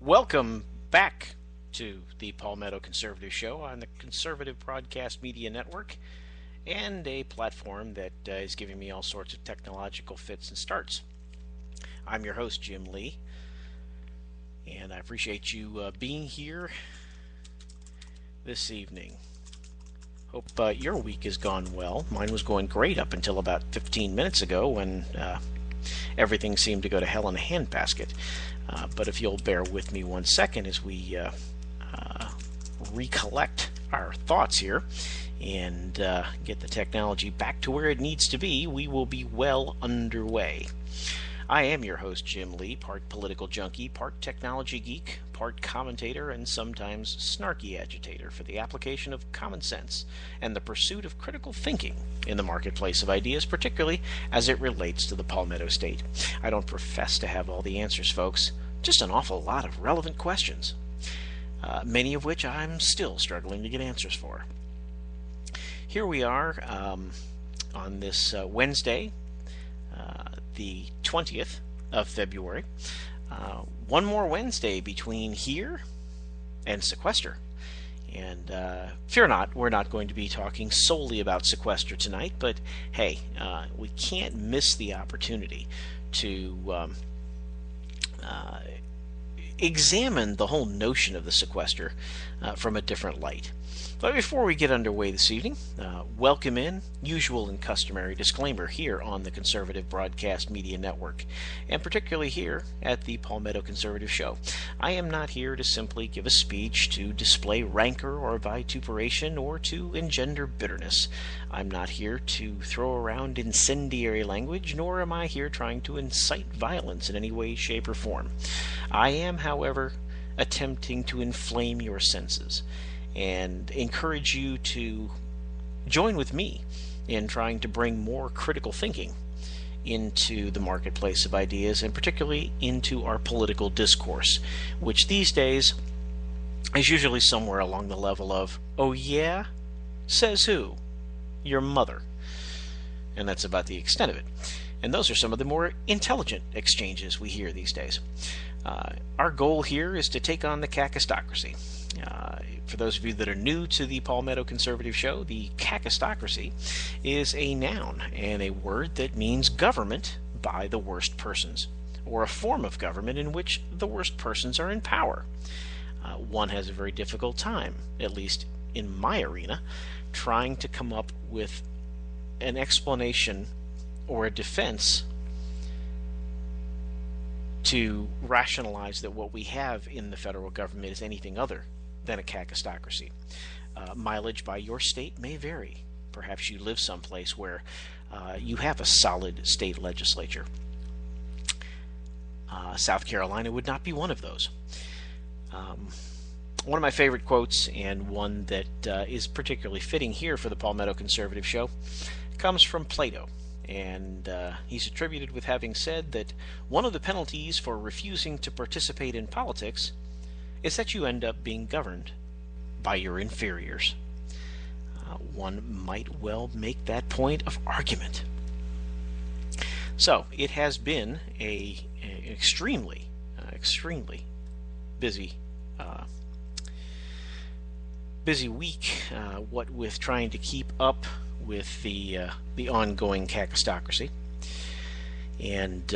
Welcome back to the Palmetto Conservative Show on the Conservative Broadcast Media Network, and a platform that is giving me all sorts of technological fits and starts. I'm your host, Jim Lee, and I appreciate you being here this evening. Hope your week has gone well. Mine was going great up until about 15 minutes ago when everything seemed to go to hell in a handbasket. But if you'll bear with me 1 second as we recollect our thoughts here and get the technology back to where it needs to be, we will be well underway. I am your host, Jim Lee, part political junkie, part technology geek, part commentator, and sometimes snarky agitator for the application of common sense and the pursuit of critical thinking in the marketplace of ideas, particularly as it relates to the Palmetto State. I don't profess to have all the answers, folks, just an awful lot of relevant questions, many of which I'm still struggling to get answers for. Here we are on this Wednesday, the 20th of February. One more Wednesday between here and sequester. And fear not, we're not going to be talking solely about sequester tonight, but hey, we can't miss the opportunity to examine the whole notion of the sequester from a different light. But before we get underway this evening, welcome in, usual and customary disclaimer here on the Conservative Broadcast Media Network, and particularly here at the Palmetto Conservative Show. I am not here to simply give a speech to display rancor or vituperation or to engender bitterness. I'm not here to throw around incendiary language, nor am I here trying to incite violence in any way, shape, or form. I am, however, attempting to inflame your senses and encourage you to join with me in trying to bring more critical thinking into the marketplace of ideas, and particularly into our political discourse, which these days is usually somewhere along the level of, "Oh yeah? Says who? Your mother." And that's about the extent of it. And those are some of the more intelligent exchanges we hear these days. Our goal here is to take on the kakistocracy. For those of you that are new to the Palmetto Conservative Show, the kakistocracy is a noun and a word that means government by the worst persons, or a form of government in which the worst persons are in power. One has a very difficult time, at least in my arena, trying to come up with an explanation or a defense to rationalize that what we have in the federal government is anything other than a kakistocracy. Mileage by your state may vary. Perhaps you live someplace where you have a solid state legislature. South Carolina would not be one of those. One of my favorite quotes, and one that is particularly fitting here for the Palmetto Conservative Show, comes from Plato. And he's attributed with having said that one of the penalties for refusing to participate in politics is that you end up being governed by your inferiors. One might well make that point of argument. So it has been an extremely busy week, what with trying to keep up with the ongoing kakistocracy, and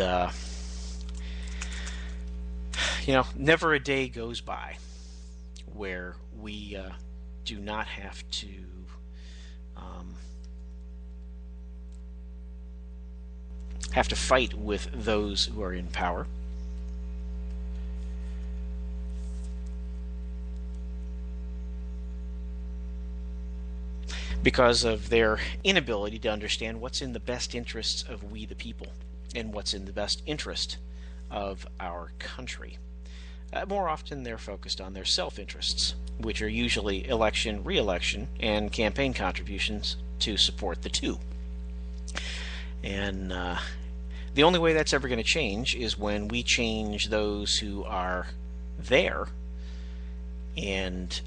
never a day goes by where we do not have to fight with those who are in power. Because of their inability to understand what's in the best interests of we the people and what's in the best interest of our country. More often they're focused on their self-interests, which are usually election, re-election, and campaign contributions to support the two. And the only way that's ever going to change is when we change those who are there and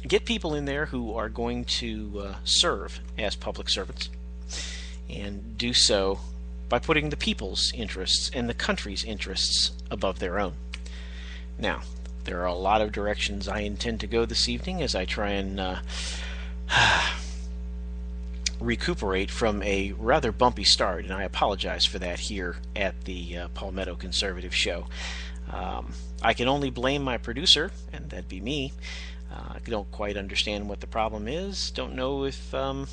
get people in there who are going to serve as public servants, and do so by putting the people's interests and the country's interests above their own. Now, there are a lot of directions I intend to go this evening as I try and recuperate from a rather bumpy start, and I apologize for that here at the Palmetto Conservative Show. I can only blame my producer, and that'd be me. I don't quite understand what the problem is. Don't know if I'm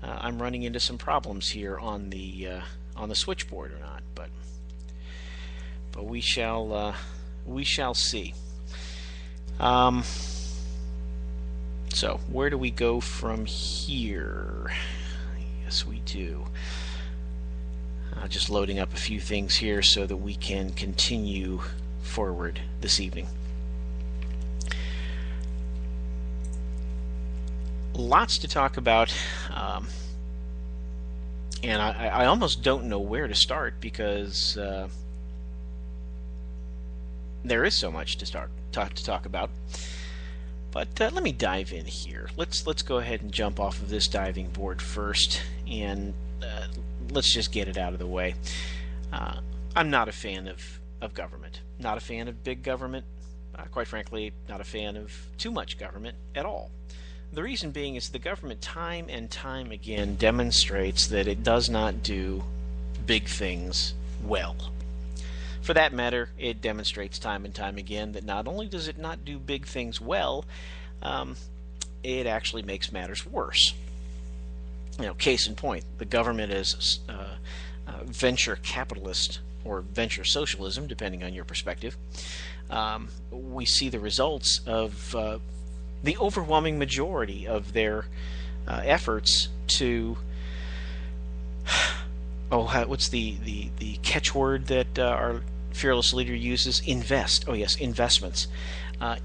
running into some problems here on the switchboard or not, but we shall see. So where do we go from here? Yes, we do. Just loading up a few things here so that we can continue forward this evening. Lots to talk about, and I almost don't know where to start because there is so much to talk about. But let me dive in here. Let's go ahead and jump off of this diving board first, and let's just get it out of the way. I'm not a fan of government. Not a fan of big government. Quite frankly, not a fan of too much government at all. The reason being is the government time and time again demonstrates that it does not do big things well. For that matter, it demonstrates time and time again that not only does it not do big things well, it actually makes matters worse. Case in point, the government is venture capitalist or venture socialism, depending on your perspective. We see the results of the overwhelming majority of their efforts to what's the catchword that our fearless leader uses? Invest. Oh yes, investments.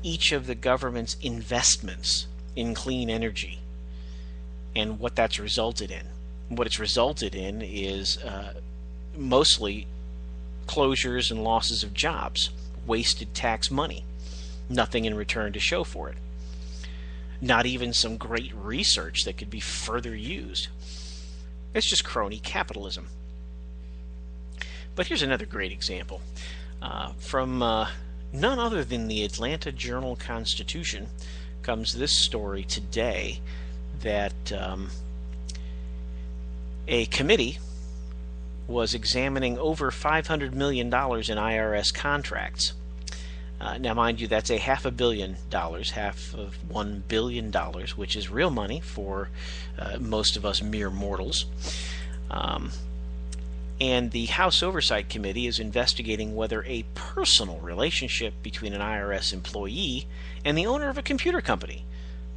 Each of the government's investments in clean energy, and what that's resulted in. What it's resulted in is mostly closures and losses of jobs, wasted tax money, nothing in return to show for it. Not even some great research that could be further used. It's just crony capitalism. But here's another great example from none other than the Atlanta Journal-Constitution. Comes this story today that a committee was examining over $500 million in IRS contracts. Now, mind you, that's a $500 million, half of $1 billion, which is real money for most of us mere mortals. And the House Oversight Committee is investigating whether a personal relationship between an IRS employee and the owner of a computer company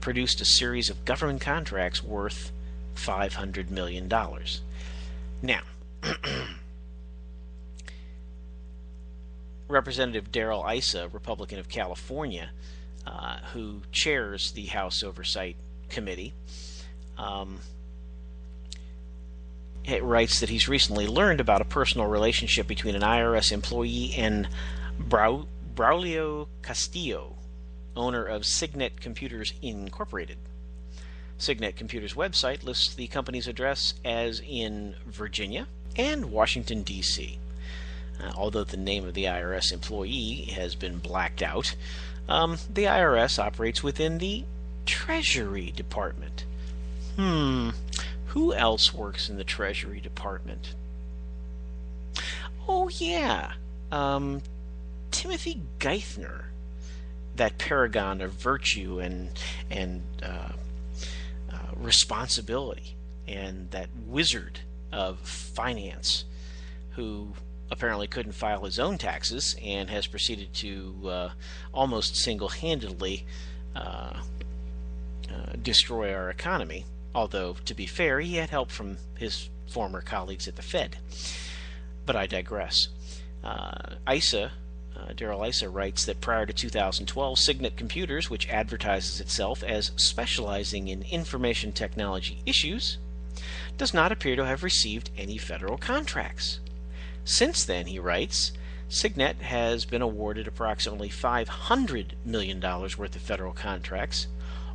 produced a series of government contracts worth $500 million. Now, Representative Darrell Issa, Republican of California, who chairs the House Oversight Committee, it writes that he's recently learned about a personal relationship between an IRS employee and Braulio Castillo, owner of Signet Computers Incorporated. Signet Computers' website lists the company's address as in Virginia and Washington, D.C. Although the name of the IRS employee has been blacked out, the IRS operates within the Treasury Department. Who else works in the Treasury Department? Oh yeah, Timothy Geithner, that paragon of virtue and responsibility, and that wizard of finance, who apparently couldn't file his own taxes and has proceeded to almost single-handedly destroy our economy. Although, to be fair, he had help from his former colleagues at the Fed. But I digress. Darrell Issa writes that prior to 2012, Signet Computers, which advertises itself as specializing in information technology issues, does not appear to have received any federal contracts. Since then, he writes, Signet has been awarded approximately $500 million worth of federal contracts,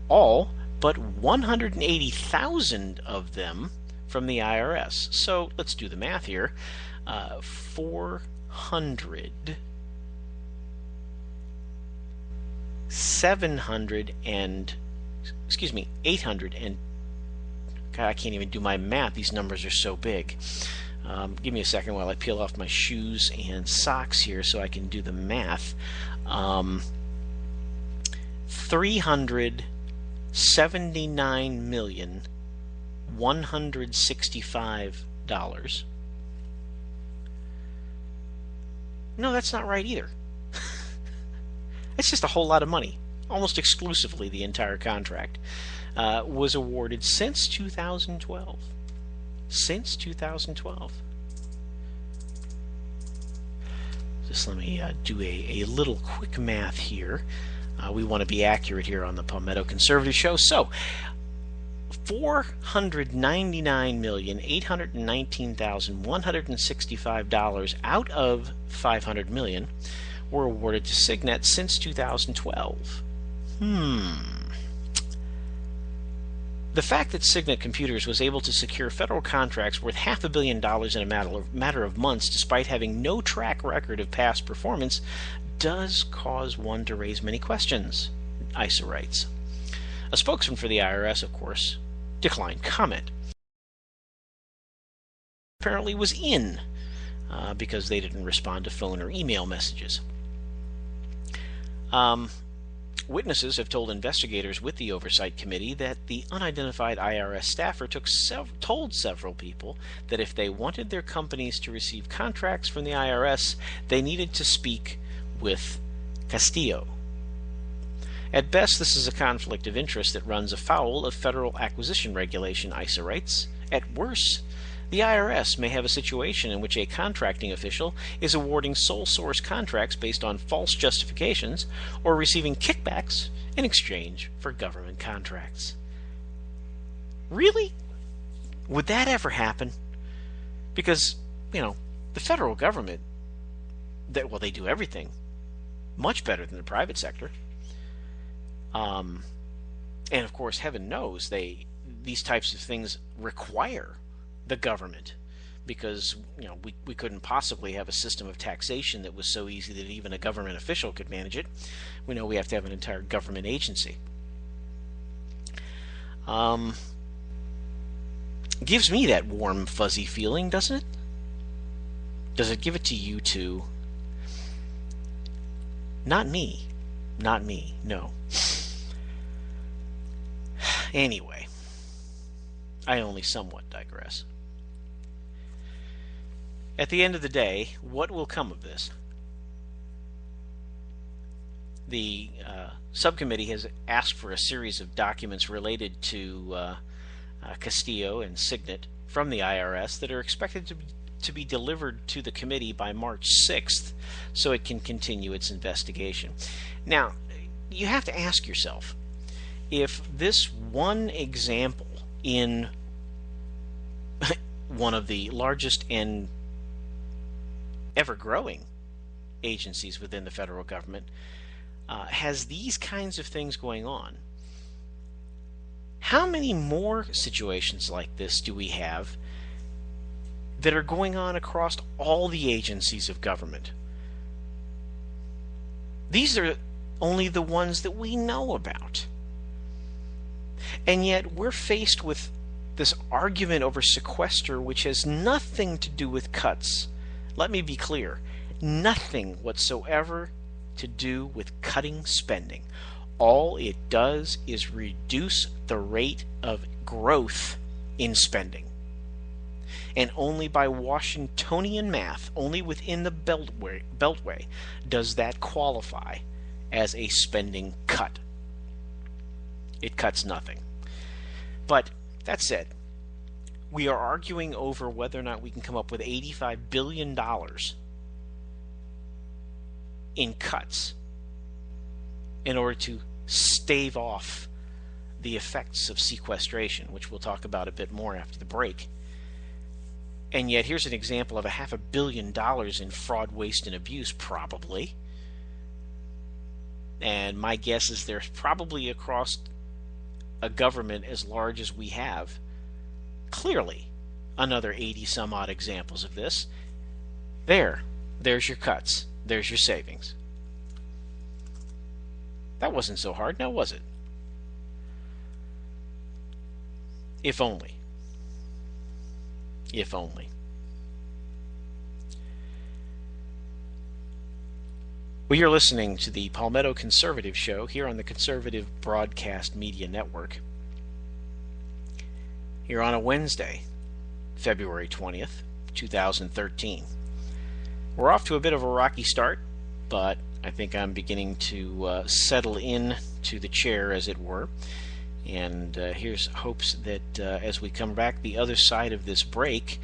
all but 180,000 of them from the IRS. So let's do the math here. 400 700 and, excuse me, 800 and, God, I can't even do my math. These numbers are so big. Give me a second while I peel off my shoes and socks here so I can do the math. $379,165. No, that's not right either. It's just a whole lot of money. Almost exclusively the entire contract was awarded since 2012. Since 2012. Just let me do a little quick math here. We want to be accurate here on the Palmetto Conservative Show. So, $499,819,165 out of $500 million were awarded to Signet since 2012. The fact that Signet Computers was able to secure federal contracts worth $500 million in a matter of months despite having no track record of past performance does cause one to raise many questions, ISA writes. A spokesman for the IRS, of course, declined comment. Apparently was in because they didn't respond to phone or email messages. Witnesses have told investigators with the Oversight Committee that the unidentified IRS staffer told several people that if they wanted their companies to receive contracts from the IRS, they needed to speak with Castillo. At best, this is a conflict of interest that runs afoul of federal acquisition regulation, ISA writes. At worst, the IRS may have a situation in which a contracting official is awarding sole source contracts based on false justifications or receiving kickbacks in exchange for government contracts. Really? Would that ever happen? Because, the federal government, they do everything much better than the private sector. And of course, heaven knows these types of things require the government, because we couldn't possibly have a system of taxation that was so easy that even a government official could manage it. We know we have to have an entire government agency. Gives me that warm, fuzzy feeling, doesn't it? Does it give it to you too? Not me. Not me, no. Anyway, I only somewhat digress. At the end of the day, what will come of this? The subcommittee has asked for a series of documents related to Castillo and Signet from the IRS that are expected to be delivered to the committee by March 6th so it can continue its investigation. Now, you have to ask yourself, if this one example in one of the largest and ever-growing agencies within the federal government has these kinds of things going on, how many more situations like this do we have that are going on across all the agencies of government? These are only the ones that we know about. And yet we're faced with this argument over sequester, which has nothing to do with cuts. Let me be clear, nothing whatsoever to do with cutting spending. All it does is reduce the rate of growth in spending. And only by Washingtonian math, only within the Beltway, does that qualify as a spending cut. It cuts nothing. But that said, we are arguing over whether or not we can come up with $85 billion in cuts in order to stave off the effects of sequestration, which we'll talk about a bit more after the break. And yet here's an example of $500 million in fraud, waste, and abuse, probably. And my guess is there's probably across a government as large as we have, clearly another 80 some odd examples of this. There's your cuts. There's your savings. That wasn't so hard, now was it? If only. If only. Well, you're listening to the Palmetto Conservative Show here on the Conservative Broadcast Media Network. Here on a Wednesday, February 20th, 2013. We're off to a bit of a rocky start, but I think I'm beginning to settle in to the chair, as it were. And here's hopes that as we come back the other side of this break,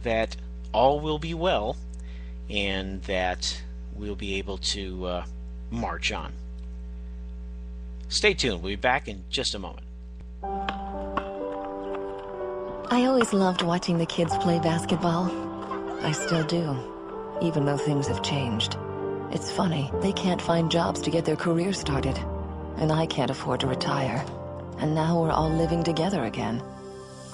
that all will be well and that we'll be able to march on. Stay tuned. We'll be back in just a moment. I always loved watching the kids play basketball. I still do, even though things have changed. It's funny, they can't find jobs to get their career started, and I can't afford to retire. And now we're all living together again.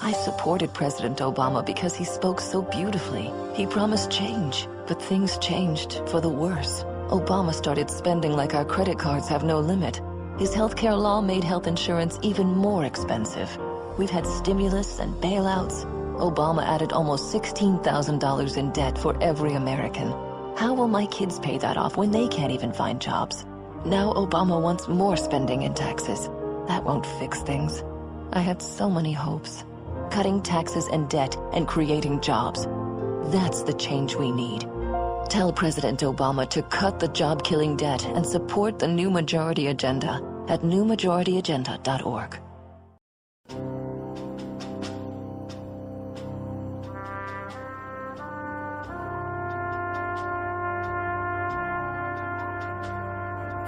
I supported President Obama because he spoke so beautifully. He promised change, but things changed for the worse. Obama started spending like our credit cards have no limit. His healthcare law made health insurance even more expensive. We've had stimulus and bailouts. Obama added almost $16,000 in debt for every American. How will my kids pay that off when they can't even find jobs? Now Obama wants more spending and taxes. That won't fix things. I had so many hopes. Cutting taxes and debt and creating jobs. That's the change we need. Tell President Obama to cut the job-killing debt and support the New Majority Agenda at newmajorityagenda.org.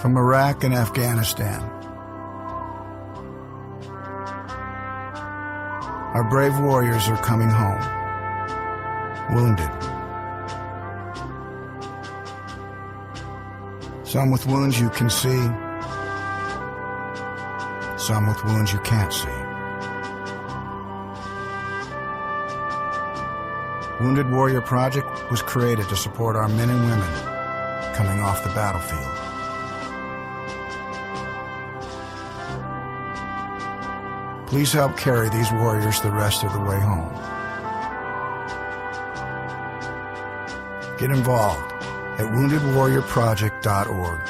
From Iraq and Afghanistan, our brave warriors are coming home, wounded. Some with wounds you can see, some with wounds you can't see. Wounded Warrior Project was created to support our men and women coming off the battlefield. Please help carry these warriors the rest of the way home. Get involved at woundedwarriorproject.org.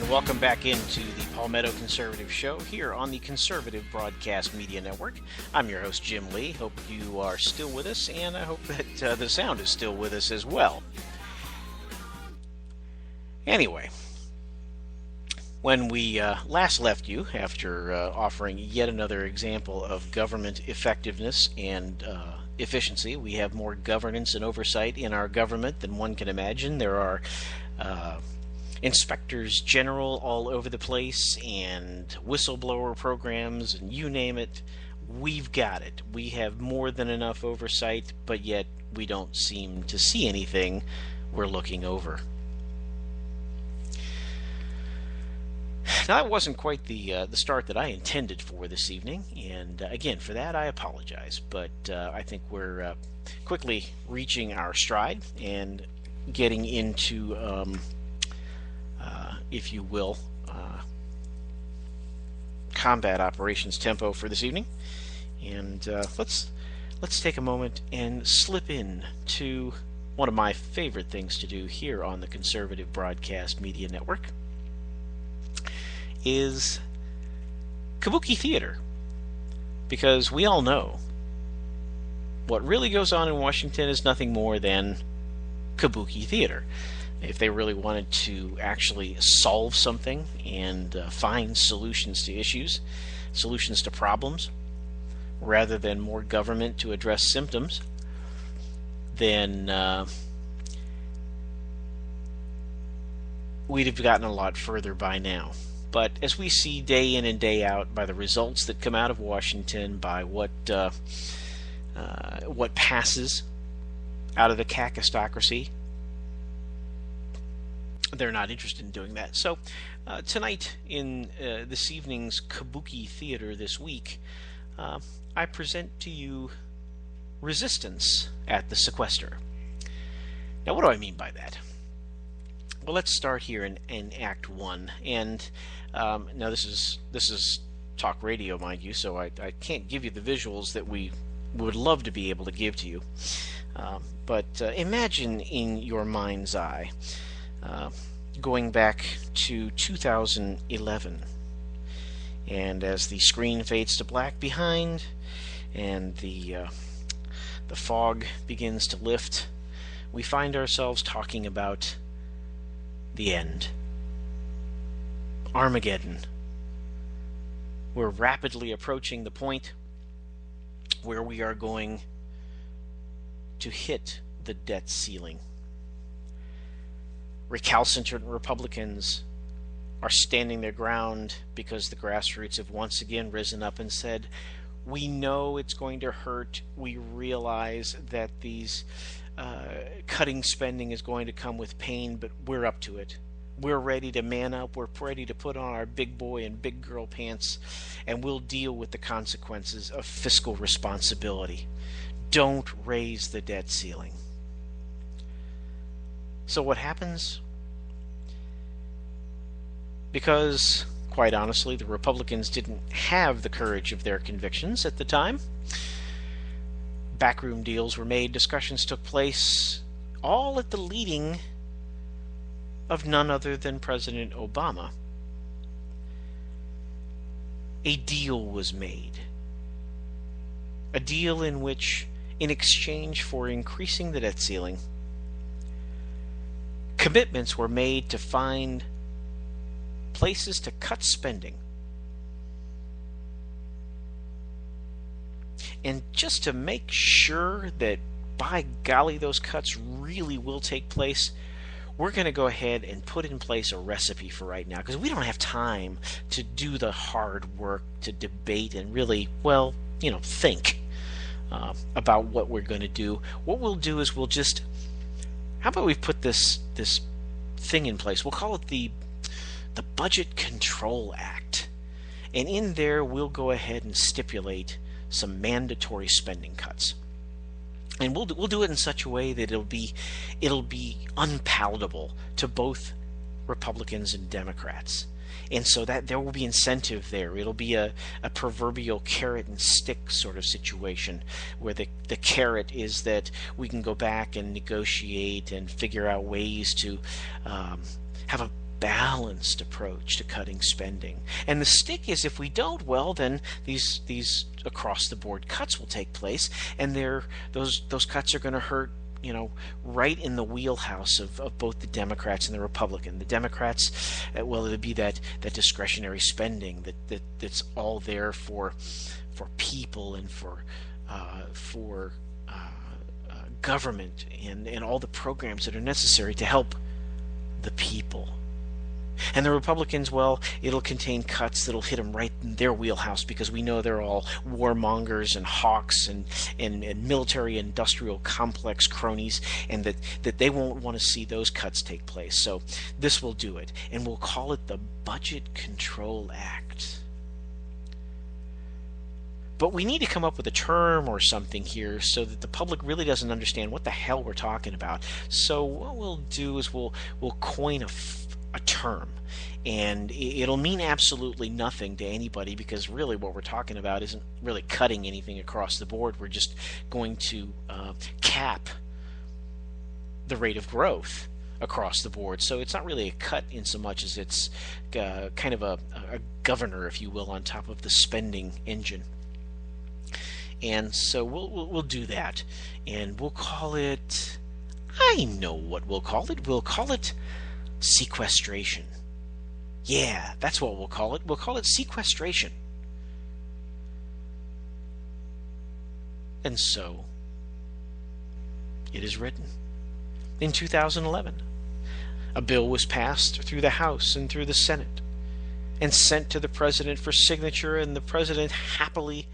Welcome back into the Palmetto Conservative Show here on the Conservative Broadcast Media Network. I'm your host, Jim Lee. Hope you are still with us, and I hope that the sound is still with us as well. Anyway, when we last left you, after offering yet another example of government effectiveness and efficiency, we have more governance and oversight in our government than one can imagine. There are inspectors general all over the place and whistleblower programs and you name it, we've got it. We have more than enough oversight, but yet we don't seem to see anything we're looking over. Now, that wasn't quite the start that I intended for this evening, and again, for that I apologize, but I think we're quickly reaching our stride and getting into if you will, combat operations tempo for this evening. And let's take a moment and slip in to one of my favorite things to do here on the Conservative Broadcast Media Network is kabuki theater. Because we all know what really goes on in Washington is nothing more than kabuki theater. If they really wanted to actually solve something and find solutions to issues, solutions to problems, rather than more government to address symptoms, then we'd have gotten a lot further by now. But as we see day in and day out by the results that come out of Washington, by what passes out of the cacistocracy, they're not interested in doing that. So tonight in this evening's Kabuki Theater this week, I present to you Resistance at the Sequester. Now, what do I mean by that? Well, let's start here in Act 1. And now this is talk radio, mind you, so I can't give you the visuals that we would love to be able to give to you. But imagine in your mind's eye going back to 2011. And as the screen fades to black behind and the fog begins to lift, we find ourselves talking about the end. Armageddon. We're rapidly approaching the point where we are going to hit the debt ceiling. Recalcitrant Republicans are standing their ground because the grassroots have once again risen up and said, we know it's going to hurt. We realize that these cutting spending is going to come with pain, but we're up to it. We're ready to man up. We're ready to put on our big boy and big girl pants, and we'll deal with the consequences of fiscal responsibility. Don't raise the debt ceiling. So what happens? Because, quite honestly, the Republicans didn't have the courage of their convictions at the time. Backroom deals were made, discussions took place, all at the leading of none other than President Obama. A deal was made. A deal in which, in exchange for increasing the debt ceiling, commitments were made to find places to cut spending. And just to make sure that, by golly, those cuts really will take place, we're going to go ahead and put in place a recipe for right now, because we don't have time to do the hard work to debate and really, think about what we're going to do. What we'll do is how about we put this thing in place? We'll call it the Budget Control Act. And in there, we'll go ahead and stipulate some mandatory spending cuts. And we'll do it in such a way that it'll be unpalatable to both Republicans and Democrats. And so that there will be incentive there. It'll be a proverbial carrot and stick sort of situation, where the carrot is that we can go back and negotiate and figure out ways to have a balanced approach to cutting spending. And the stick is, if we don't, well, then these across the board cuts will take place, and those cuts are going to hurt, right in the wheelhouse of both the Democrats and the Republican. The Democrats, well, it'll be that discretionary spending that's all there for people and for government and all the programs that are necessary to help the people. And the Republicans, well, it'll contain cuts that'll hit them right in their wheelhouse, because we know they're all warmongers and hawks and military-industrial complex cronies, and that they won't want to see those cuts take place. So this will do it, and we'll call it the Budget Control Act. But we need to come up with a term or something here so that the public really doesn't understand what the hell we're talking about. So what we'll do is we'll coin a term, and it'll mean absolutely nothing to anybody, because really what we're talking about isn't really cutting anything across the board. We're just going to cap the rate of growth across the board. So it's not really a cut in so much as it's kind of a governor, if you will, on top of the spending engine. And so we'll do that, and we'll call it, I know what we'll call it. We'll call it sequestration. Yeah, that's what we'll call it. We'll call it sequestration. And so it is written. In 2011, a bill was passed through the House and through the Senate, and sent to the president for signature, and the president happily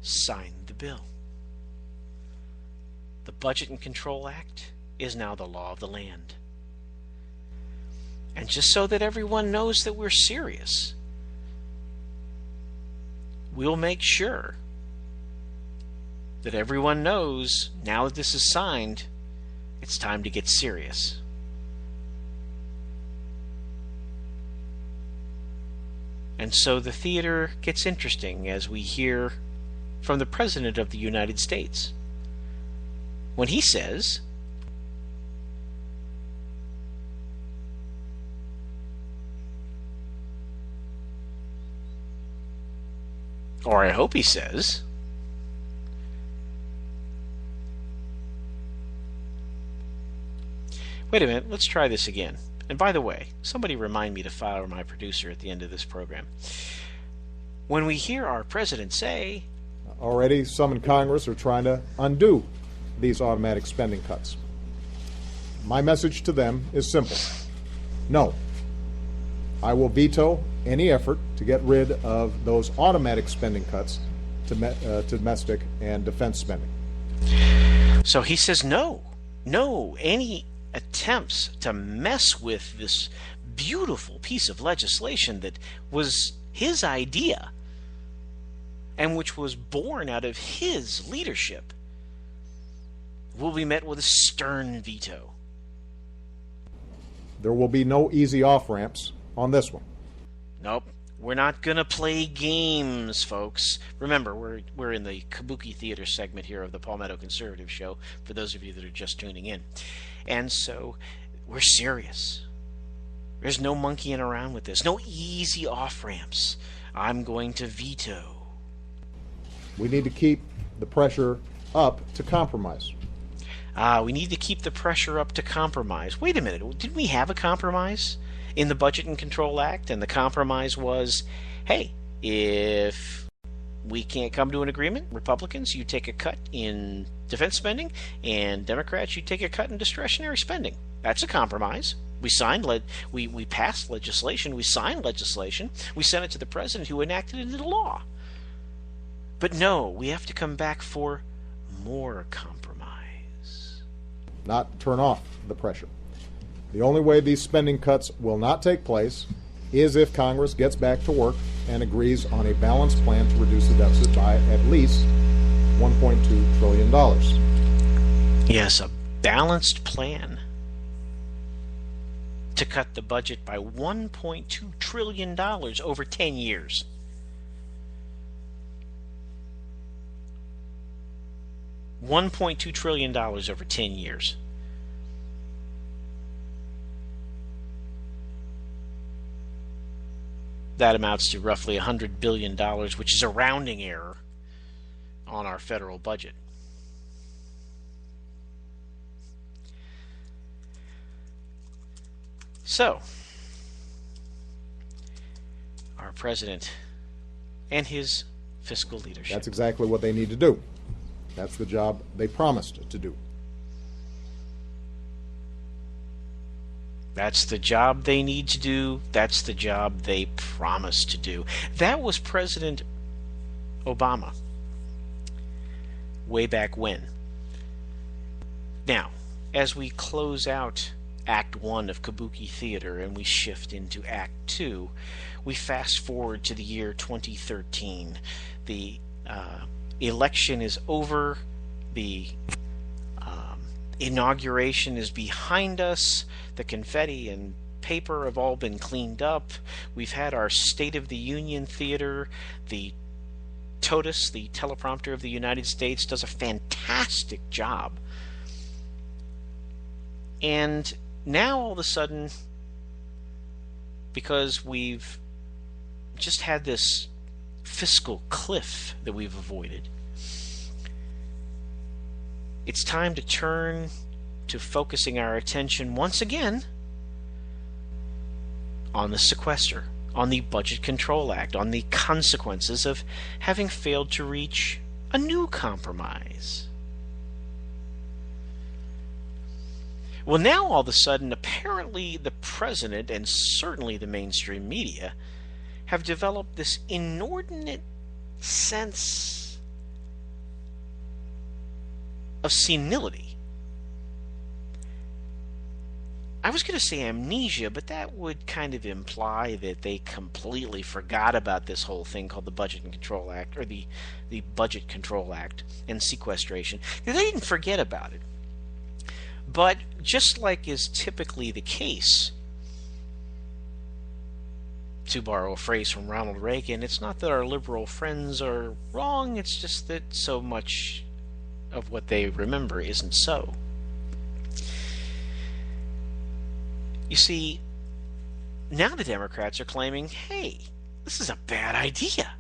signed the bill. The Budget and Control Act is now the law of the land. And just so that everyone knows that we're serious, we'll make sure that everyone knows now that this is signed, it's time to get serious. And so the theater gets interesting as we hear from the President of the United States when he says, or I hope he says, wait a minute, let's try this again. And by the way, somebody remind me to fire my producer at the end of this program. When we hear our president say, already some in Congress are trying to undo these automatic spending cuts. My message to them is simple. No. I will veto any effort to get rid of those automatic spending cuts to domestic and defense spending. So he says no. No, any attempts to mess with this beautiful piece of legislation that was his idea and which was born out of his leadership will be met with a stern veto. There will be no easy off-ramps on this one. Nope. We're not going to play games, folks. Remember, we're in the Kabuki Theater segment here of the Palmetto Conservative Show, for those of you that are just tuning in. And so, we're serious. There's no monkeying around with this. No easy off-ramps. I'm going to veto. We need to keep the pressure up to compromise. We need to keep the pressure up to compromise. Wait a minute. Didn't we have a compromise in the Budget and Control Act? And the compromise was, hey, if we can't come to an agreement, Republicans, you take a cut in defense spending, and Democrats, you take a cut in discretionary spending. That's a compromise. We signed, we passed legislation, we signed legislation, we sent it to the president who enacted it into law. But no, we have to come back for more compromise. Not turn off the pressure. The only way these spending cuts will not take place is if Congress gets back to work and agrees on a balanced plan to reduce the deficit by at least $1.2 trillion. Yes, a balanced plan to cut the budget by $1.2 trillion over 10 years. $1.2 trillion over 10 years. That amounts to roughly $100 billion, which is a rounding error on our federal budget. So, our president and his fiscal leadership. That's exactly what they need to do. That's the job they promised to do. That's the job they need to do. That's the job they promised to do. That was President Obama way back when. Now, as we close out Act 1 of Kabuki Theater and we shift into Act 2, we fast forward to the year 2013. The election is over. The inauguration is behind us. The confetti and paper have all been cleaned up. We've had our State of the Union Theater. The TOTUS, the teleprompter of the United States, does a fantastic job. And now all of a sudden, because we've just had this fiscal cliff that we've avoided, it's time to turn to focusing our attention once again on the sequester, on the Budget Control Act, on the consequences of having failed to reach a new compromise. Well, now all of a sudden, apparently the president and certainly the mainstream media have developed this inordinate sense of senility. I was going to say amnesia, but that would kind of imply that they completely forgot about this whole thing called the Budget and Control Act, or the Budget Control Act and sequestration. They didn't forget about it. But just like is typically the case, to borrow a phrase from Ronald Reagan, it's not that our liberal friends are wrong, it's just that so much of what they remember isn't so. You see, now the Democrats are claiming, hey, this is a bad idea.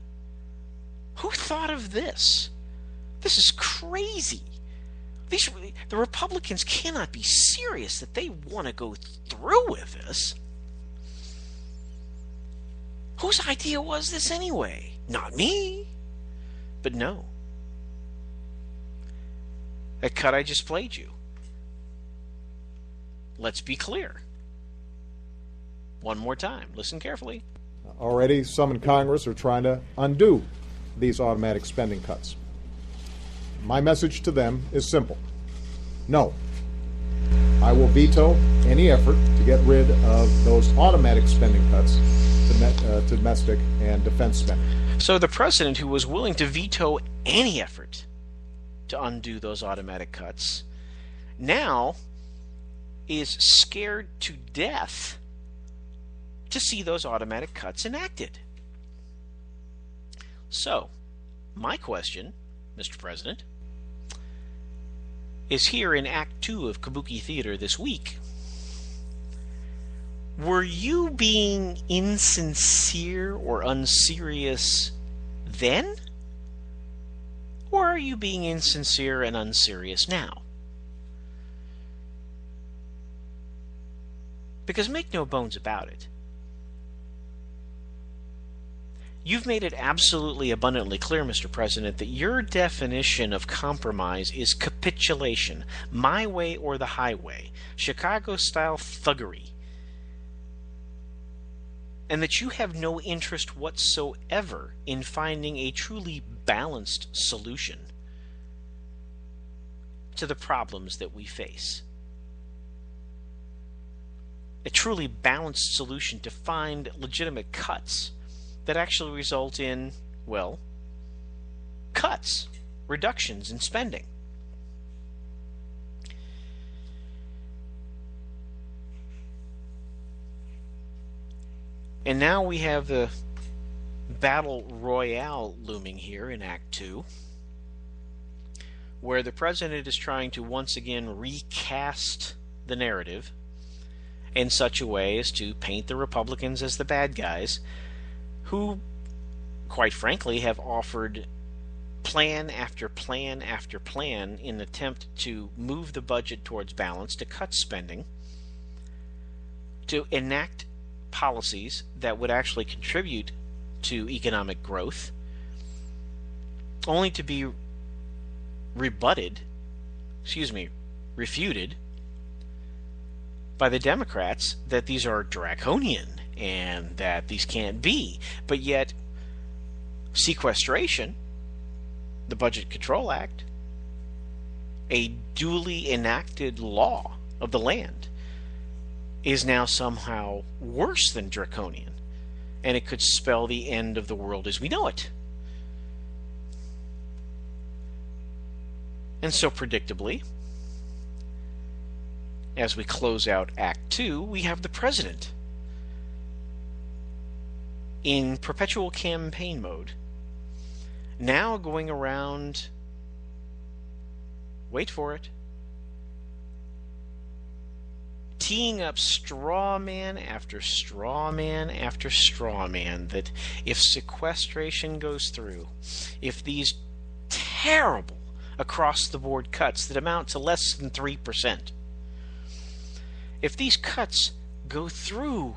Who thought of this? This is crazy. The Republicans cannot be serious that they want to go through with this. Whose idea was this anyway? Not me. But no. That cut I just played you. Let's be clear. One more time. Listen carefully. Already, some in Congress are trying to undo these automatic spending cuts. My message to them is simple. No. I will veto any effort to get rid of those automatic spending cuts to domestic and defense spending. So the president, who was willing to veto any effort to undo those automatic cuts, now is scared to death to see those automatic cuts enacted. So, my question, Mr. President, is here in Act 2 of Kabuki Theater this week. Were you being insincere or unserious then? Or are you being insincere and unserious now? Because make no bones about it, you've made it absolutely abundantly clear, Mr. President, that your definition of compromise is capitulation, my way or the highway, Chicago-style thuggery, and that you have no interest whatsoever in finding a truly balanced solution to the problems that we face. A truly balanced solution to find legitimate cuts that actually result in, well, cuts, reductions in spending. And now we have the battle royale looming here in Act 2, where the president is trying to once again recast the narrative in such a way as to paint the Republicans as the bad guys, who, quite frankly, have offered plan after plan after plan in an attempt to move the budget towards balance, to cut spending, to enact policies that would actually contribute to economic growth, only to be refuted by the Democrats that these are draconian and that these can't be. But yet, sequestration, the Budget Control Act, a duly enacted law of the land, is now somehow worse than draconian, and it could spell the end of the world as we know it. And so, predictably, as we close out Act 2, we have the president in perpetual campaign mode, now going around, wait for it, teeing up straw man after straw man after straw man that if sequestration goes through, if these terrible across-the-board cuts that amount to less than 3%, if these cuts go through,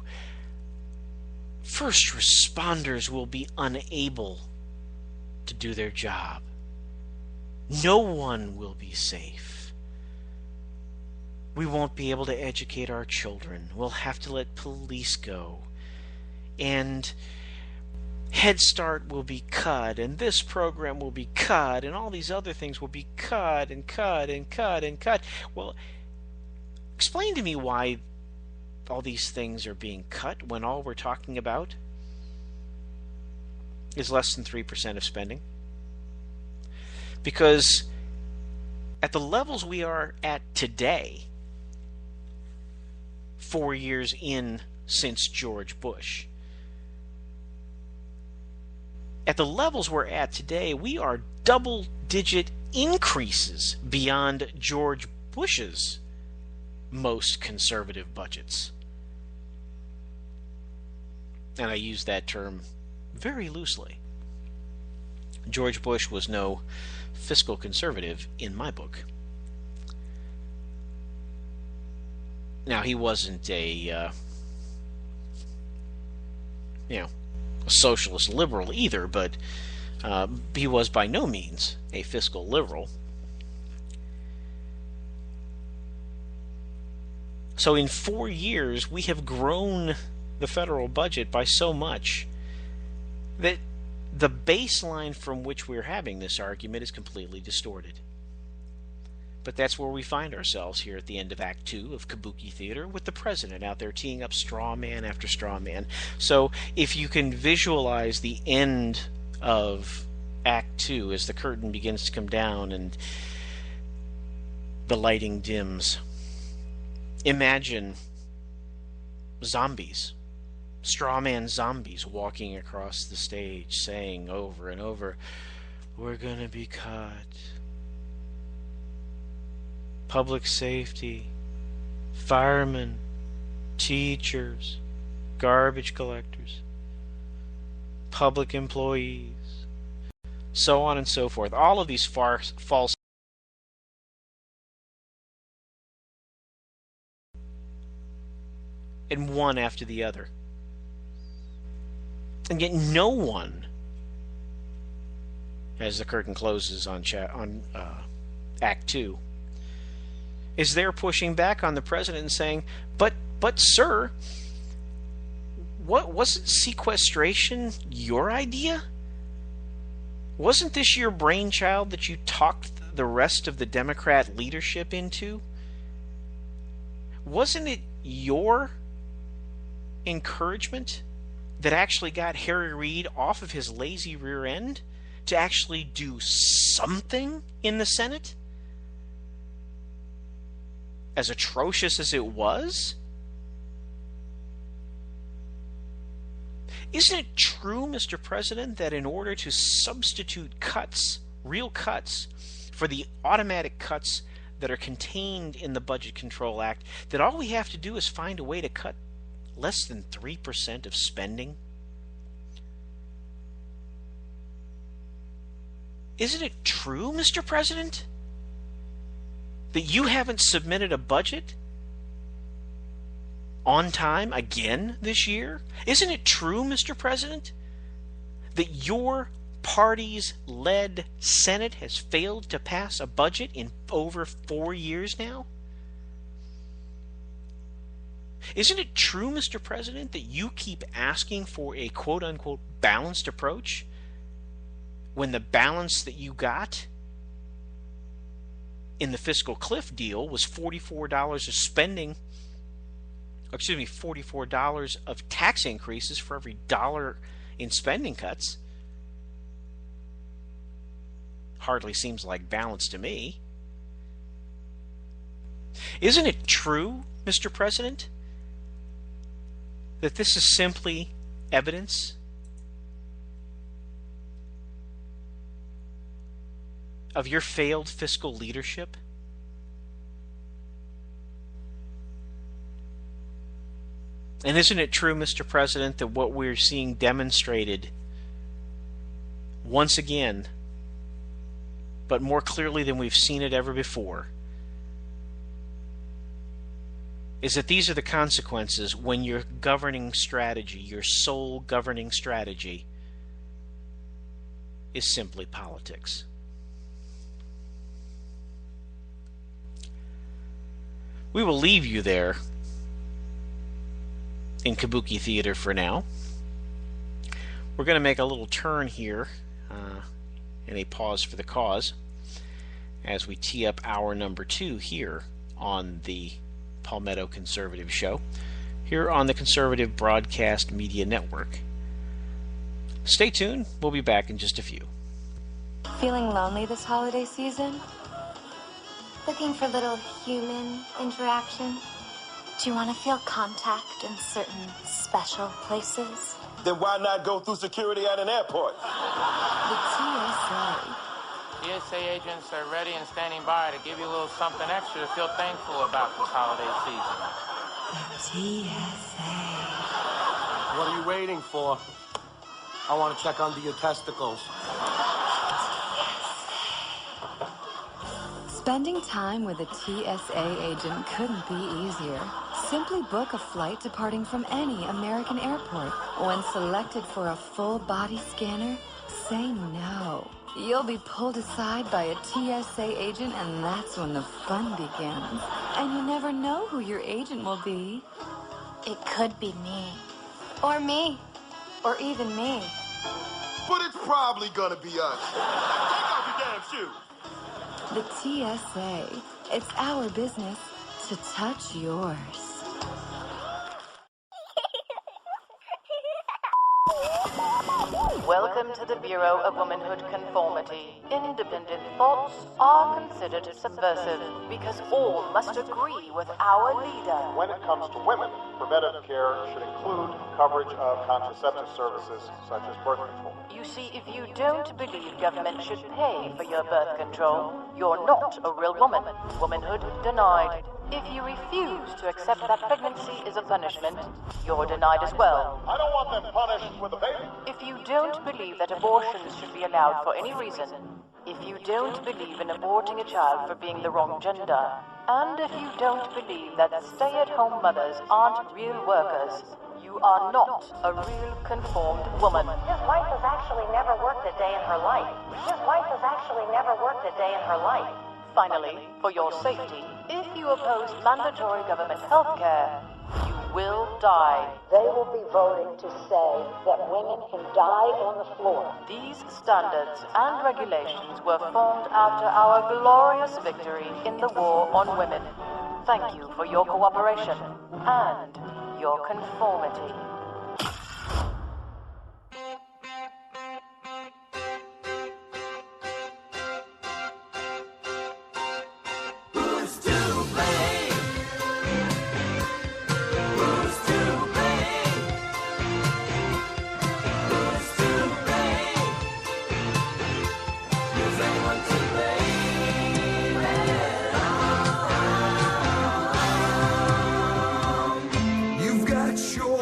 first responders will be unable to do their job. No one will be safe. We won't be able to educate our children. We'll have to let police go. And Head Start will be cut, and this program will be cut, and all these other things will be cut and cut and cut and cut. Well, explain to me why all these things are being cut when all we're talking about is less than 3% of spending. Because at the levels we are at today, 4 years in since George Bush, at the levels we're at today, we are double-digit increases beyond George Bush's most conservative budgets. And I use that term very loosely. George Bush was no fiscal conservative in my book. Now, he wasn't a socialist liberal either, but he was by no means a fiscal liberal. So in 4 years, we have grown the federal budget by so much that the baseline from which we're having this argument is completely distorted. But that's where we find ourselves here at the end of Act 2 of Kabuki Theater, with the president out there teeing up straw man after straw man. So if you can visualize the end of Act 2 as the curtain begins to come down and the lighting dims, imagine zombies, straw man zombies walking across the stage saying over and over, "We're gonna be cut. Public safety, firemen, teachers, garbage collectors, public employees," so on and so forth. All of these false and one after the other. And yet no one, as the curtain closes on Act 2, is there pushing back on the president and saying, but sir, wasn't sequestration your idea? Wasn't this your brainchild that you talked the rest of the Democrat leadership into? Wasn't it your encouragement that actually got Harry Reid off of his lazy rear end to actually do something in the Senate? As atrocious as it was? Isn't it true, Mr. President, that in order to substitute cuts, real cuts, for the automatic cuts that are contained in the Budget Control Act, that all we have to do is find a way to cut less than 3% of spending? Isn't it true, Mr. President, that you haven't submitted a budget on time again this year? Isn't it true, Mr. President, that your party's led Senate has failed to pass a budget in over 4 years now? Isn't it true, Mr. President, that you keep asking for a quote-unquote balanced approach when the balance that you got in the fiscal cliff deal was $44 of spending, $44 of tax increases for every dollar in spending cuts? Hardly seems like balance to me. Isn't it true, Mr. President, that this is simply evidence of your failed fiscal leadership? And isn't it true, Mr. President, that what we're seeing demonstrated once again, but more clearly than we've seen it ever before, is that these are the consequences when your governing strategy, your sole governing strategy, is simply politics? We will leave you there in Kabuki Theater for now. We're going to make a little turn here in a pause for the cause as we tee up hour number 2 here on the Palmetto Conservative Show, here on the Conservative Broadcast Media Network. Stay tuned. We'll be back in just a few. Feeling lonely this holiday season? Looking for little human interaction? Do you want to feel contact in certain special places? Then why not go through security at an airport? The TSA. TSA agents are ready and standing by to give you a little something extra to feel thankful about this holiday season. The TSA. What are you waiting for? I want to check under your testicles. Spending time with a TSA agent couldn't be easier. Simply book a flight departing from any American airport. When selected for a full body scanner, say no. You'll be pulled aside by a TSA agent, and that's when the fun begins. And you never know who your agent will be. It could be me. Or me. Or even me. But it's probably gonna be us. Take off your damn shoe. The TSA. It's our business to touch yours. Welcome to the Bureau of Womanhood Conformity. Independent thoughts are considered subversive because all must agree with our leader. When it comes to women, preventative care should include coverage of contraceptive services such as birth control. You see, if you don't believe government should pay for your birth control, you're not a real woman. Womanhood denied. If you refuse to accept that pregnancy is a punishment, you're denied as well. I don't want them punished with a baby. If you don't believe that abortions should be allowed for any reason, if you don't believe in aborting a child for being the wrong gender, and if you don't believe that stay-at-home mothers aren't real workers, you are not a real conformed woman. His wife has actually never worked a day in her life. His wife has actually never worked a day in her life. Finally, for your safety, if you oppose mandatory government health care, you will die. They will be voting to say that women can die on the floor. These standards and regulations were formed after our glorious victory in the war on women. Thank you for your cooperation and your conformity. You've got your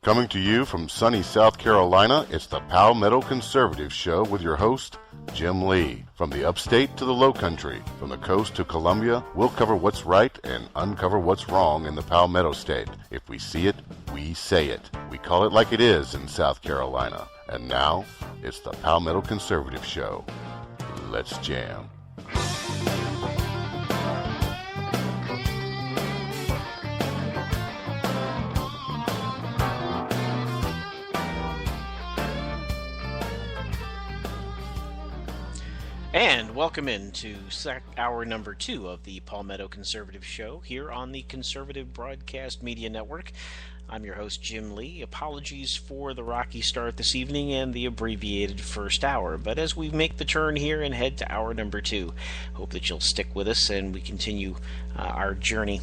Coming to you from sunny South Carolina, it's the Palmetto Conservative Show with your host, Jim Lee. From the upstate to the low country, from the coast to Columbia, we'll cover what's right and uncover what's wrong in the Palmetto State. If we see it, we say it. We call it like it is in South Carolina. And now, it's the Palmetto Conservative Show. Let's jam. And welcome into hour number 2 of the Palmetto Conservative Show here on the Conservative Broadcast Media Network. I'm your host, Jim Lee. Apologies for the rocky start this evening and the abbreviated first hour. But as we make the turn here and head to hour number 2, hope that you'll stick with us and we continue our journey.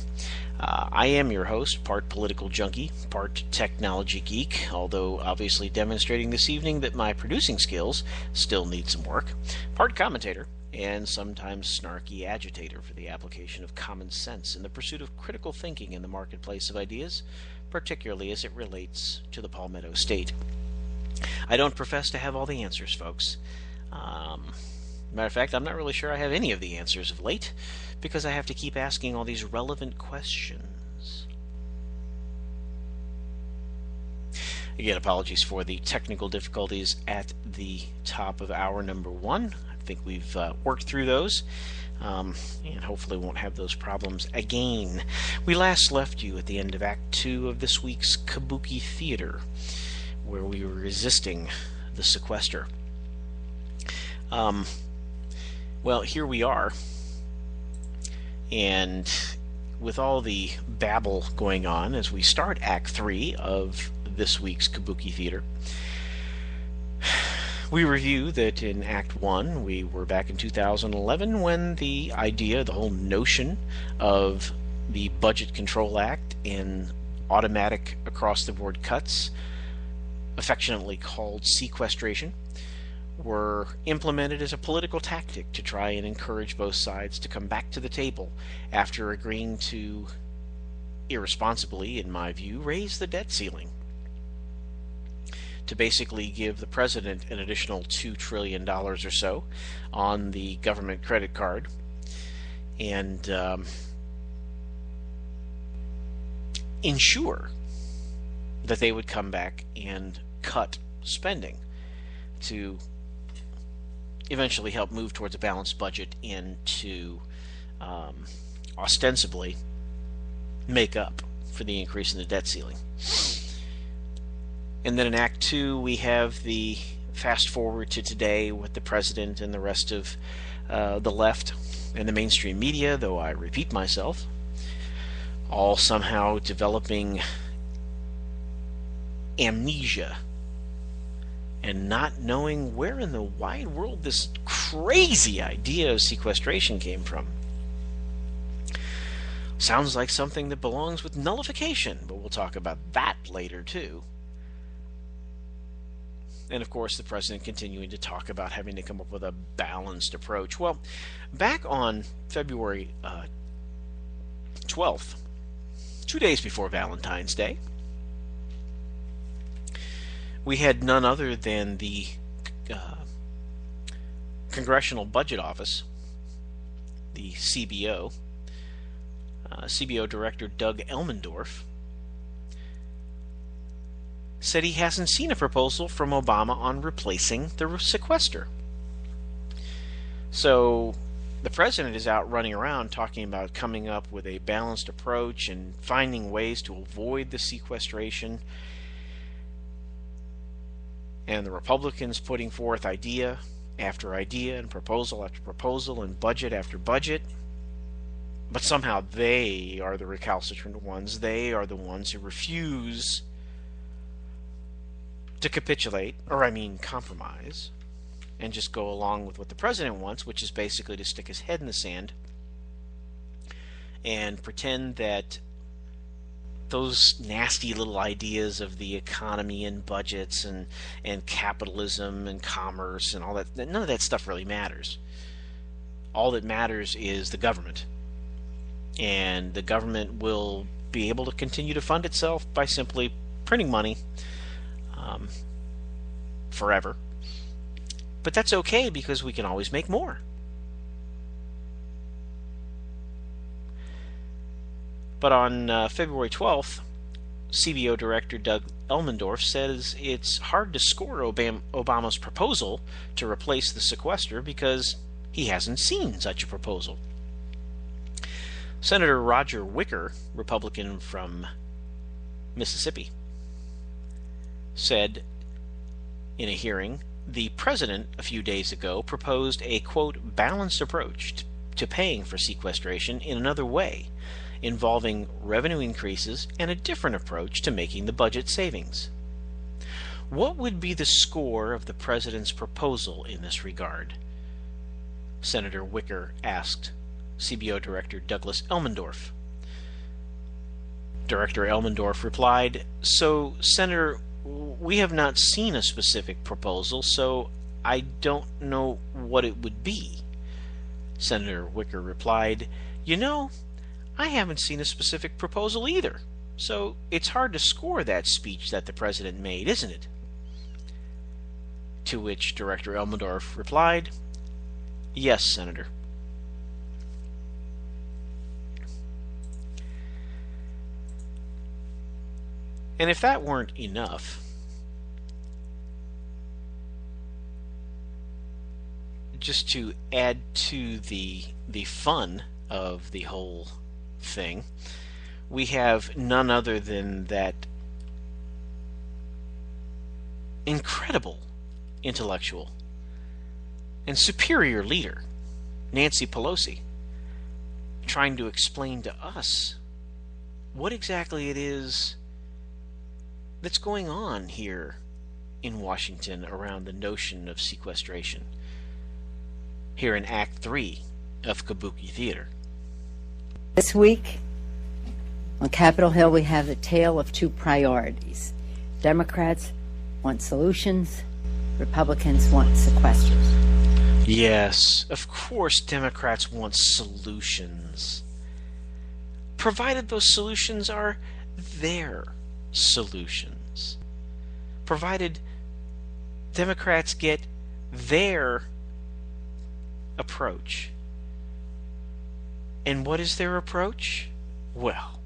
I am your host, part political junkie, part technology geek, although obviously demonstrating this evening that my producing skills still need some work, part commentator, and sometimes snarky agitator for the application of common sense in the pursuit of critical thinking in the marketplace of ideas, particularly as it relates to the Palmetto State. I don't profess to have all the answers, folks. Matter of fact, I'm not really sure I have any of the answers of late, because I have to keep asking all these relevant questions. Again, apologies for the technical difficulties at the top of hour number 1. I think we've worked through those, and hopefully won't have those problems again. We last left you at the end of Act 2 of this week's Kabuki Theater, where we were resisting the sequester. Well, here we are, and with all the babble going on as we start Act 3 of this week's Kabuki Theater, we review that in Act 1 we were back in 2011 when the idea, the whole notion of the Budget Control Act and automatic across-the-board cuts, affectionately called sequestration, were implemented as a political tactic to try and encourage both sides to come back to the table after agreeing to, irresponsibly, in my view, raise the debt ceiling, to basically give the president an additional $2 trillion or so on the government credit card, and ensure that they would come back and cut spending to eventually help move towards a balanced budget and to ostensibly make up for the increase in the debt ceiling. And then in Act 2 we have the fast forward to today with the president and the rest of the left and the mainstream media, though I repeat myself, all somehow developing amnesia and not knowing where in the wide world this crazy idea of sequestration came from. Sounds like something that belongs with nullification, but we'll talk about that later too. And of course the president continuing to talk about having to come up with a balanced approach. Well, back on February 12th, 2 days before Valentine's Day, we had none other than the Congressional Budget Office, the CBO, CBO Director Doug Elmendorf, said he hasn't seen a proposal from Obama on replacing the sequester. So the president is out running around talking about coming up with a balanced approach and finding ways to avoid the sequestration, and the Republicans putting forth idea after idea and proposal after proposal and budget after budget. But somehow they are the recalcitrant ones. They are the ones who refuse to capitulate, or compromise, and just go along with what the president wants, which is basically to stick his head in the sand and pretend that those nasty little ideas of the economy and budgets and capitalism and commerce and all that, none of that stuff really matters. All that matters is the government. And the government will be able to continue to fund itself by simply printing money forever. But that's okay because we can always make more. But on February 12th, CBO Director Doug Elmendorf says it's hard to score Obama's proposal to replace the sequester because he hasn't seen such a proposal. Senator Roger Wicker, Republican from Mississippi, said in a hearing, the president a few days ago proposed a, quote, balanced approach to paying for sequestration in another way, involving revenue increases and a different approach to making the budget savings. What would be the score of the president's proposal in this regard? Senator Wicker asked CBO Director Douglas Elmendorf. Director Elmendorf replied, "So, Senator, we have not seen a specific proposal, so I don't know what it would be." Senator Wicker replied, "You know, I haven't seen a specific proposal either, so it's hard to score that speech that the president made, isn't it?" To which Director Elmendorf replied, "Yes, Senator." And if that weren't enough, just to add to the fun of the whole thing, we have none other than that incredible intellectual and superior leader, Nancy Pelosi, trying to explain to us what exactly it is that's going on here in Washington around the notion of sequestration, here in Act 3 of Kabuki Theater. This week on Capitol Hill we have a tale of two priorities. Democrats want solutions, Republicans want sequesters. Yes, of course Democrats want solutions, provided those solutions are their solutions, provided Democrats get their approach. And what is their approach? Well,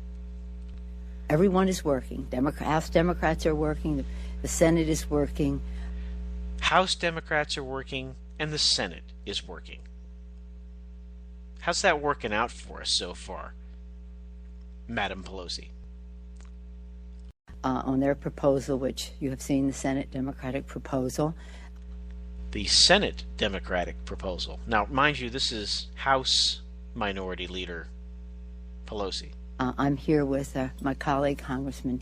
everyone is working. House Democrats are working, the Senate is working. House Democrats are working, and the Senate is working. How's that working out for us so far, Madam Pelosi? On their proposal, which you have seen, the Senate Democratic proposal. The Senate Democratic proposal. Now, mind you, this is House Minority Leader Pelosi. I'm here with my colleague, Congressman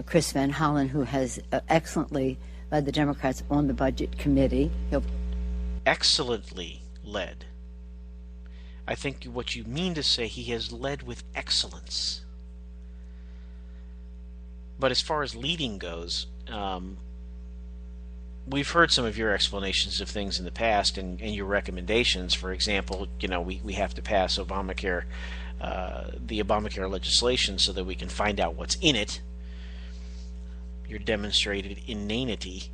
Chris Van Hollen, who has excellently led the Democrats on the Budget Committee. Excellently led. I think what you mean to say, he has led with excellence. But as far as leading goes, we've heard some of your explanations of things in the past and your recommendations. For example, we have to pass Obamacare, the Obamacare legislation, so that we can find out what's in it. Your demonstrated inanity.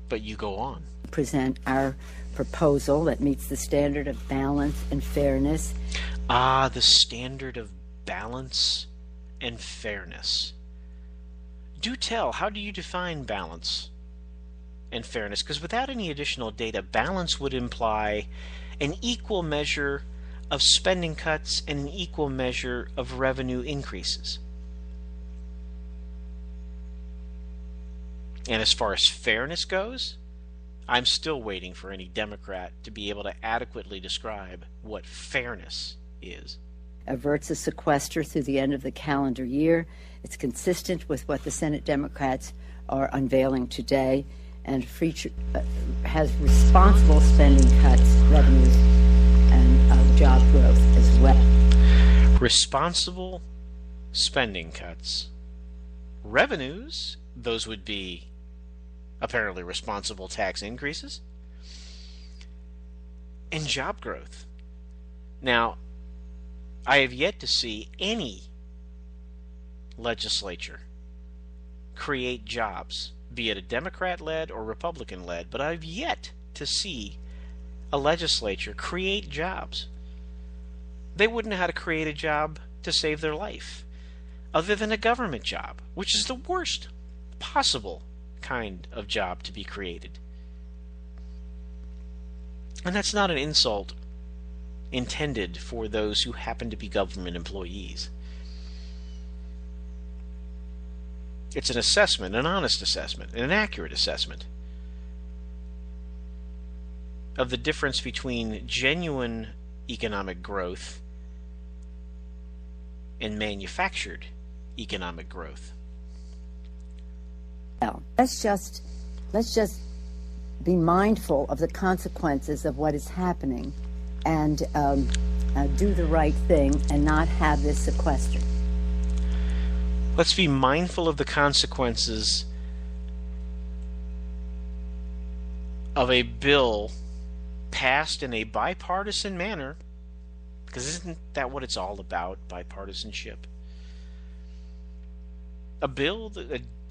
But you go on. Present our proposal that meets the standard of balance and fairness. Ah, the standard of balance and fairness. Do tell, how do you define balance and fairness? Because without any additional data, balance would imply an equal measure of spending cuts and an equal measure of revenue increases. And as far as fairness goes, I'm still waiting for any Democrat to be able to adequately describe what fairness is. Averts a sequester through the end of the calendar year. It's consistent with what the Senate Democrats are unveiling today, and has responsible spending cuts, revenues, and job growth as well. Responsible spending cuts. Revenues, those would be apparently responsible tax increases. And job growth. Now, I have yet to see any legislature create jobs, be it a Democrat-led or Republican-led, but I've yet to see a legislature create jobs. They wouldn't know how to create a job to save their life, other than a government job, which is the worst possible kind of job to be created. And that's not an insult intended for those who happen to be government employees. It's an assessment, an honest assessment, an accurate assessment of the difference between genuine economic growth and manufactured economic growth. Well, let's just be mindful of the consequences of what is happening and do the right thing and not have this sequestered. Let's be mindful of the consequences of a bill passed in a bipartisan manner, because isn't that what it's all about, bipartisanship? A bill,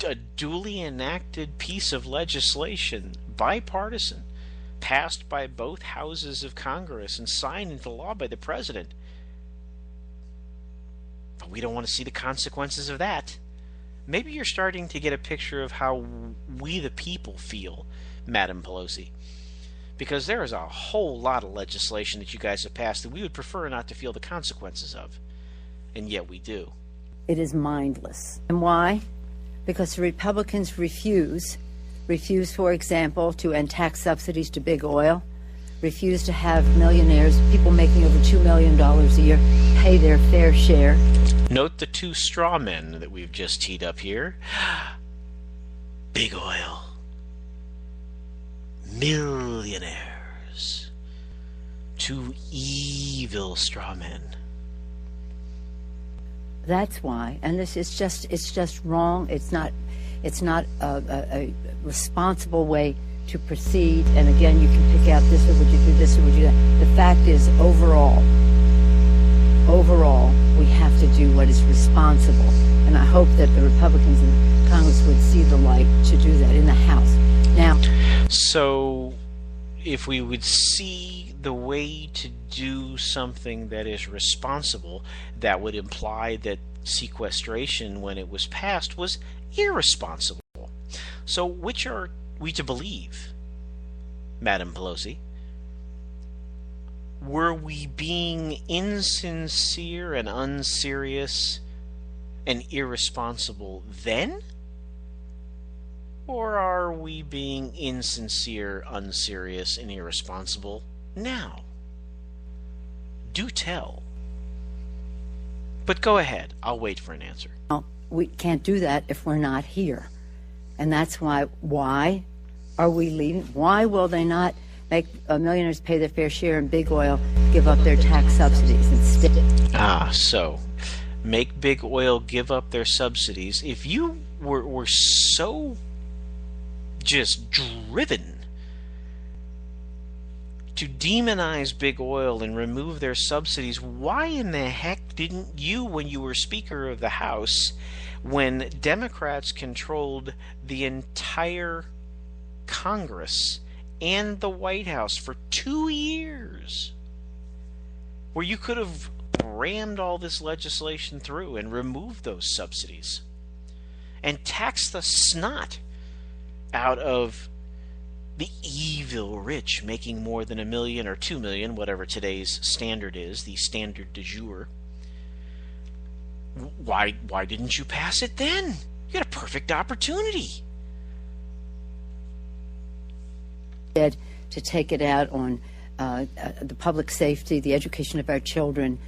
a duly enacted piece of legislation, bipartisan, passed by both houses of Congress and signed into law by the president. But we don't want to see the consequences of that. Maybe you're starting to get a picture of how we the people feel, Madam Pelosi. Because there is a whole lot of legislation that you guys have passed that we would prefer not to feel the consequences of. And yet we do. It is mindless. And why? Because the Republicans refuse, for example, to end tax subsidies to big oil, refuse to have millionaires, people making over $2 million a year, pay their fair share. Note the two straw men that we've just teed up here. Big oil. Millionaires. Two evil straw men. That's why, and this is it's just wrong. It's not a responsible way to proceed. And again, you can pick out this, or would you do this, or would you do that. The fact is, overall, we have to do what is responsible. And I hope that the Republicans in Congress would see the light to do that in the House. Now, so if we would see the way to do something that is responsible, that would imply that sequestration, when it was passed, was irresponsible. So which are we to believe, Madam Pelosi? Were we being insincere and unserious and irresponsible then? Or are we being insincere, unserious, and irresponsible now? Do tell. But go ahead. I'll wait for an answer. we can't do that if we're not here. And that's why are we leaving? Why will they not make millionaires pay their fair share and big oil give up their tax subsidies instead? So make big oil give up their subsidies. If you were so just driven to demonize big oil and remove their subsidies, why in the heck didn't you, when you were Speaker of the House, when Democrats controlled the entire Congress and the White House for 2 years, where you could have rammed all this legislation through and removed those subsidies and taxed the snot out of the evil rich making more than $1 million or $2 million, whatever today's standard is, the standard du jour? Why didn't you pass it then? You had a perfect opportunity. To take it out on the public safety, the education of our children.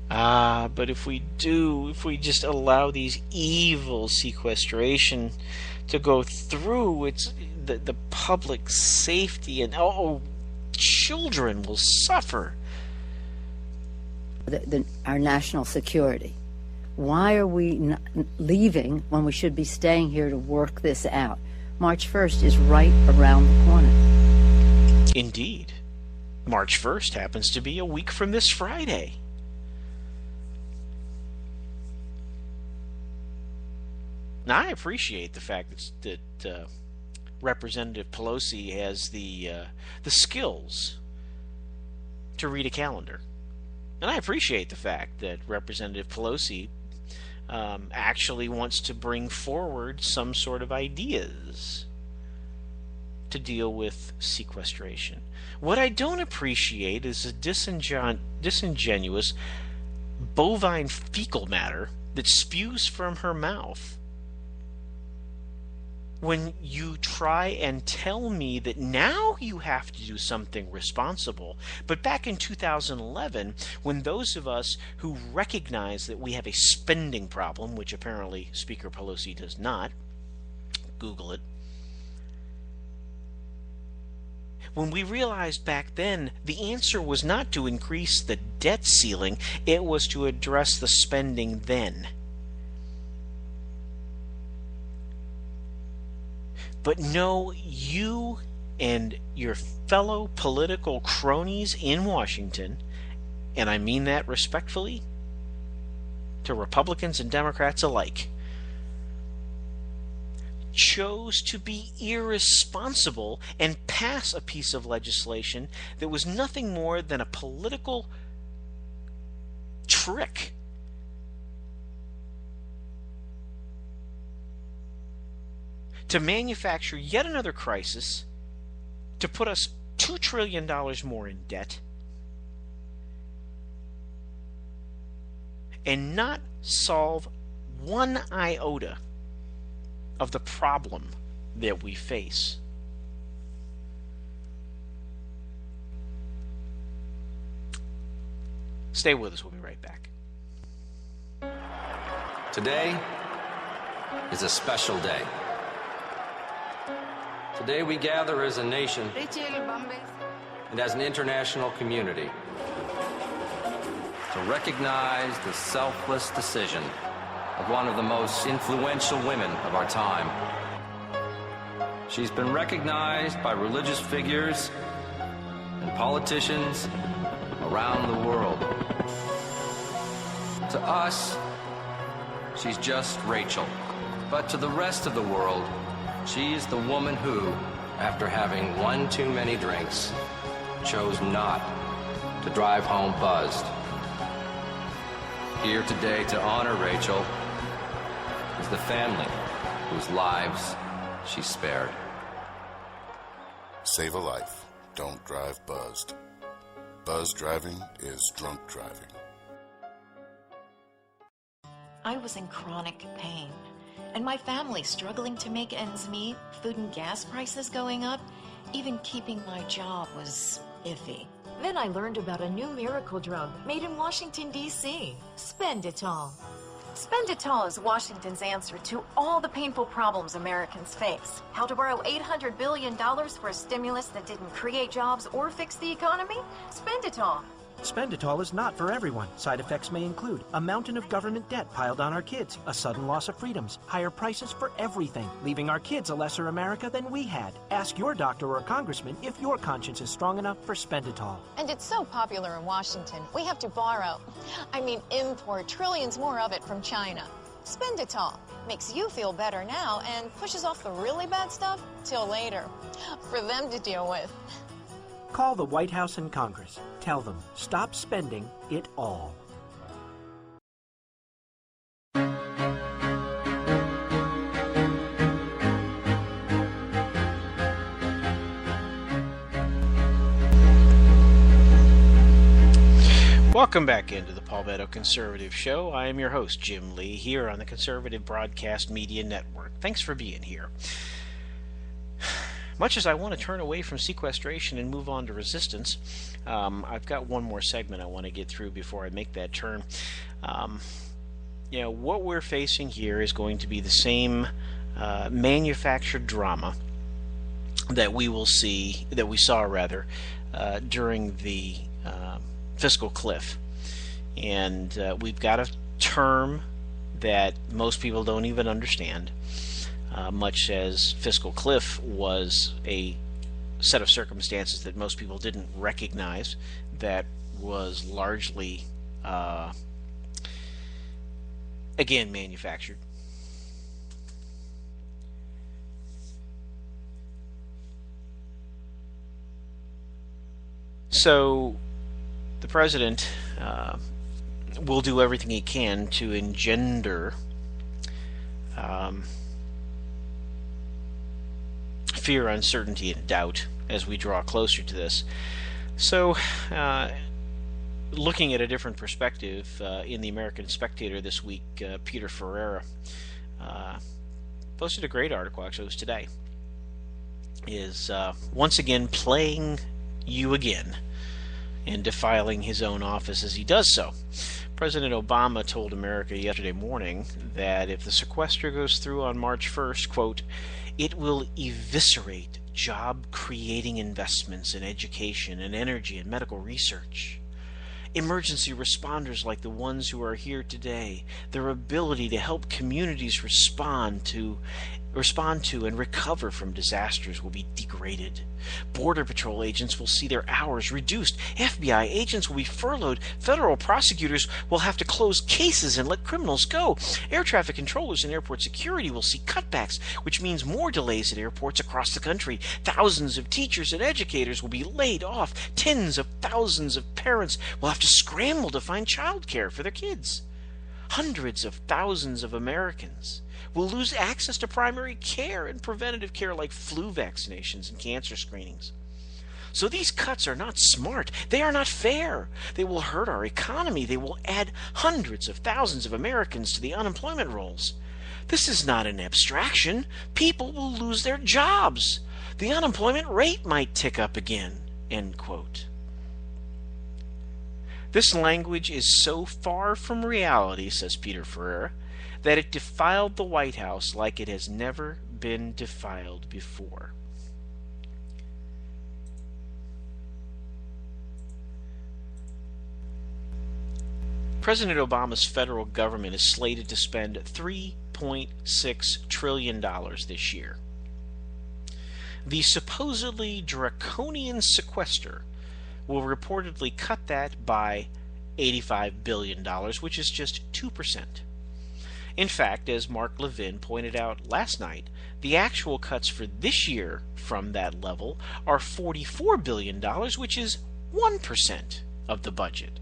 But if we just allow these evil sequestration to go through, it's the public safety and children will suffer. Our national security. Why are we leaving when we should be staying here to work this out? March 1st is right around the corner. Indeed. March 1st happens to be a week from this Friday. Now, I appreciate the fact that Representative Pelosi has the skills to read a calendar. And I appreciate the fact that Representative Pelosi actually wants to bring forward some sort of ideas to deal with sequestration. What I don't appreciate is a disingenuous bovine fecal matter that spews from her mouth when you try and tell me that now you have to do something responsible. But back in 2011, when those of us who recognize that we have a spending problem, which apparently Speaker Pelosi does not, Google it, when we realized back then the answer was not to increase the debt ceiling, it was to address the spending then. But no, you and your fellow political cronies in Washington, and I mean that respectfully to Republicans and Democrats alike, chose to be irresponsible and pass a piece of legislation that was nothing more than a political trick to manufacture yet another crisis, to put us $2 trillion more in debt, and not solve one iota of the problem that we face. Stay with us. We'll be right back. Today is a special day. Today we gather as a nation and as an international community to recognize the selfless decision of one of the most influential women of our time. She's been recognized by religious figures and politicians around the world. To us, she's just Rachel. But to the rest of the world, she is the woman who, after having one too many drinks, chose not to drive home buzzed. Here today to honor Rachel is the family whose lives she spared. Save a life. Don't drive buzzed. Buzz driving is drunk driving. I was in chronic pain, and my family struggling to make ends meet, food and gas prices going up, even keeping my job was iffy. Then I learned about a new miracle drug made in Washington, D.C., Spenditol. Spenditol is Washington's answer to all the painful problems Americans face. How to borrow $800 billion for a stimulus that didn't create jobs or fix the economy? Spenditol. Spenditol is not for everyone. Side effects may include a mountain of government debt piled on our kids, a sudden loss of freedoms, higher prices for everything, leaving our kids a lesser America than we had. Ask your doctor or congressman if your conscience is strong enough for Spenditol. And it's so popular in Washington, we have to borrow, import trillions more of it from China. Spenditol makes you feel better now and pushes off the really bad stuff till later, for them to deal with. Call the White House and Congress. Tell them, stop spending it all. Welcome back into the Palmetto Conservative Show. I am your host, Jim Lee, here on the Conservative Broadcast Media Network. Thanks for being here. Much as I want to turn away from sequestration and move on to resistance, I've got one more segment I want to get through before I make that turn. What we're facing here is going to be the same manufactured drama that we saw during the fiscal cliff. And we've got a term that most people don't even understand. Much as fiscal cliff was a set of circumstances that most people didn't recognize, that was largely, again, manufactured. So the president will do everything he can to engender fear, uncertainty, and doubt as we draw closer to this. So, looking at a different perspective, in the American Spectator this week, Peter Ferreira posted a great article, actually it was today, is once again playing you again and defiling his own office as he does so. President Obama told America yesterday morning that if the sequester goes through on March 1st, quote, it will eviscerate job-creating investments in education and energy and medical research. Emergency responders like the ones who are here today, their ability to help communities respond to and recover from disasters will be degraded. Border Patrol agents will see their hours reduced. FBI agents will be furloughed. Federal prosecutors will have to close cases and let criminals go. Air traffic controllers and airport security will see cutbacks, which means more delays at airports across the country. Thousands of teachers and educators will be laid off. Tens of thousands of parents will have to scramble to find childcare for their kids. Hundreds of thousands of Americans will lose access to primary care and preventative care like flu vaccinations and cancer screenings. So these cuts are not smart. They are not fair. They will hurt our economy. They will add hundreds of thousands of Americans to the unemployment rolls. This is not an abstraction. People will lose their jobs. The unemployment rate might tick up again. End quote. This language is so far from reality, says Peter Ferreira, that it defiled the White House like it has never been defiled before. President Obama's federal government is slated to spend $3.6 trillion this year. The supposedly draconian sequester will reportedly cut that by $85 billion, which is just 2%. In fact, as Mark Levin pointed out last night, the actual cuts for this year from that level are $44 billion, which is 1% of the budget.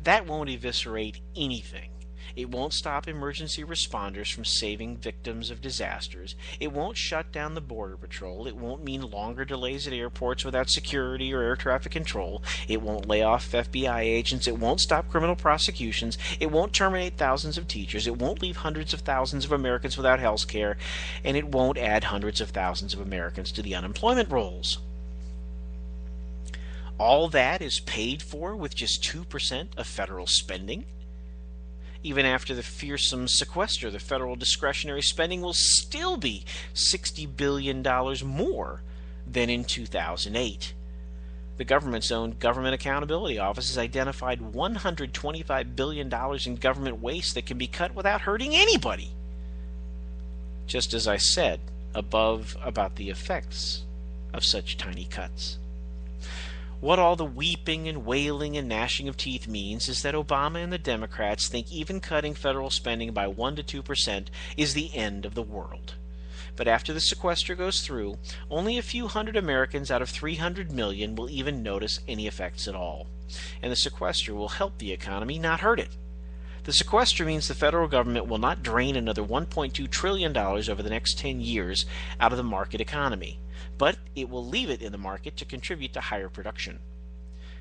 That won't eviscerate anything. It won't stop emergency responders from saving victims of disasters. It won't shut down the Border Patrol. It won't mean longer delays at airports without security or air traffic control. It won't lay off FBI agents. It won't stop criminal prosecutions. It won't terminate thousands of teachers. It won't leave hundreds of thousands of Americans without health care. And it won't add hundreds of thousands of Americans to the unemployment rolls. All that is paid for with just 2% of federal spending. Even after the fearsome sequester, the federal discretionary spending will still be $60 billion more than in 2008. The government's own Government Accountability Office has identified $125 billion in government waste that can be cut without hurting anybody. Just as I said above about the effects of such tiny cuts. What all the weeping and wailing and gnashing of teeth means is that Obama and the Democrats think even cutting federal spending by 1 to 2% is the end of the world. But after the sequester goes through, only a few hundred Americans out of 300 million will even notice any effects at all. And the sequester will help the economy, not hurt it. The sequester means the federal government will not drain another $1.2 trillion over the next 10 years out of the market economy, but it will leave it in the market to contribute to higher production.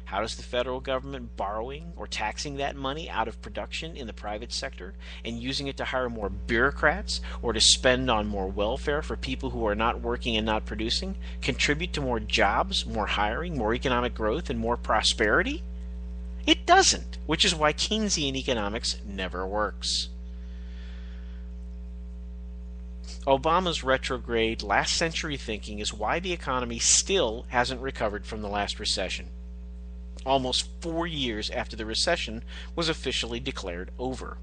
How does the federal government borrowing or taxing that money out of production in the private sector and using it to hire more bureaucrats or to spend on more welfare for people who are not working and not producing contribute to more jobs, more hiring, more economic growth, and more prosperity? It doesn't, which is why Keynesian economics never works. Obama's retrograde last century thinking is why the economy still hasn't recovered from the last recession, almost 4 years after the recession was officially declared over.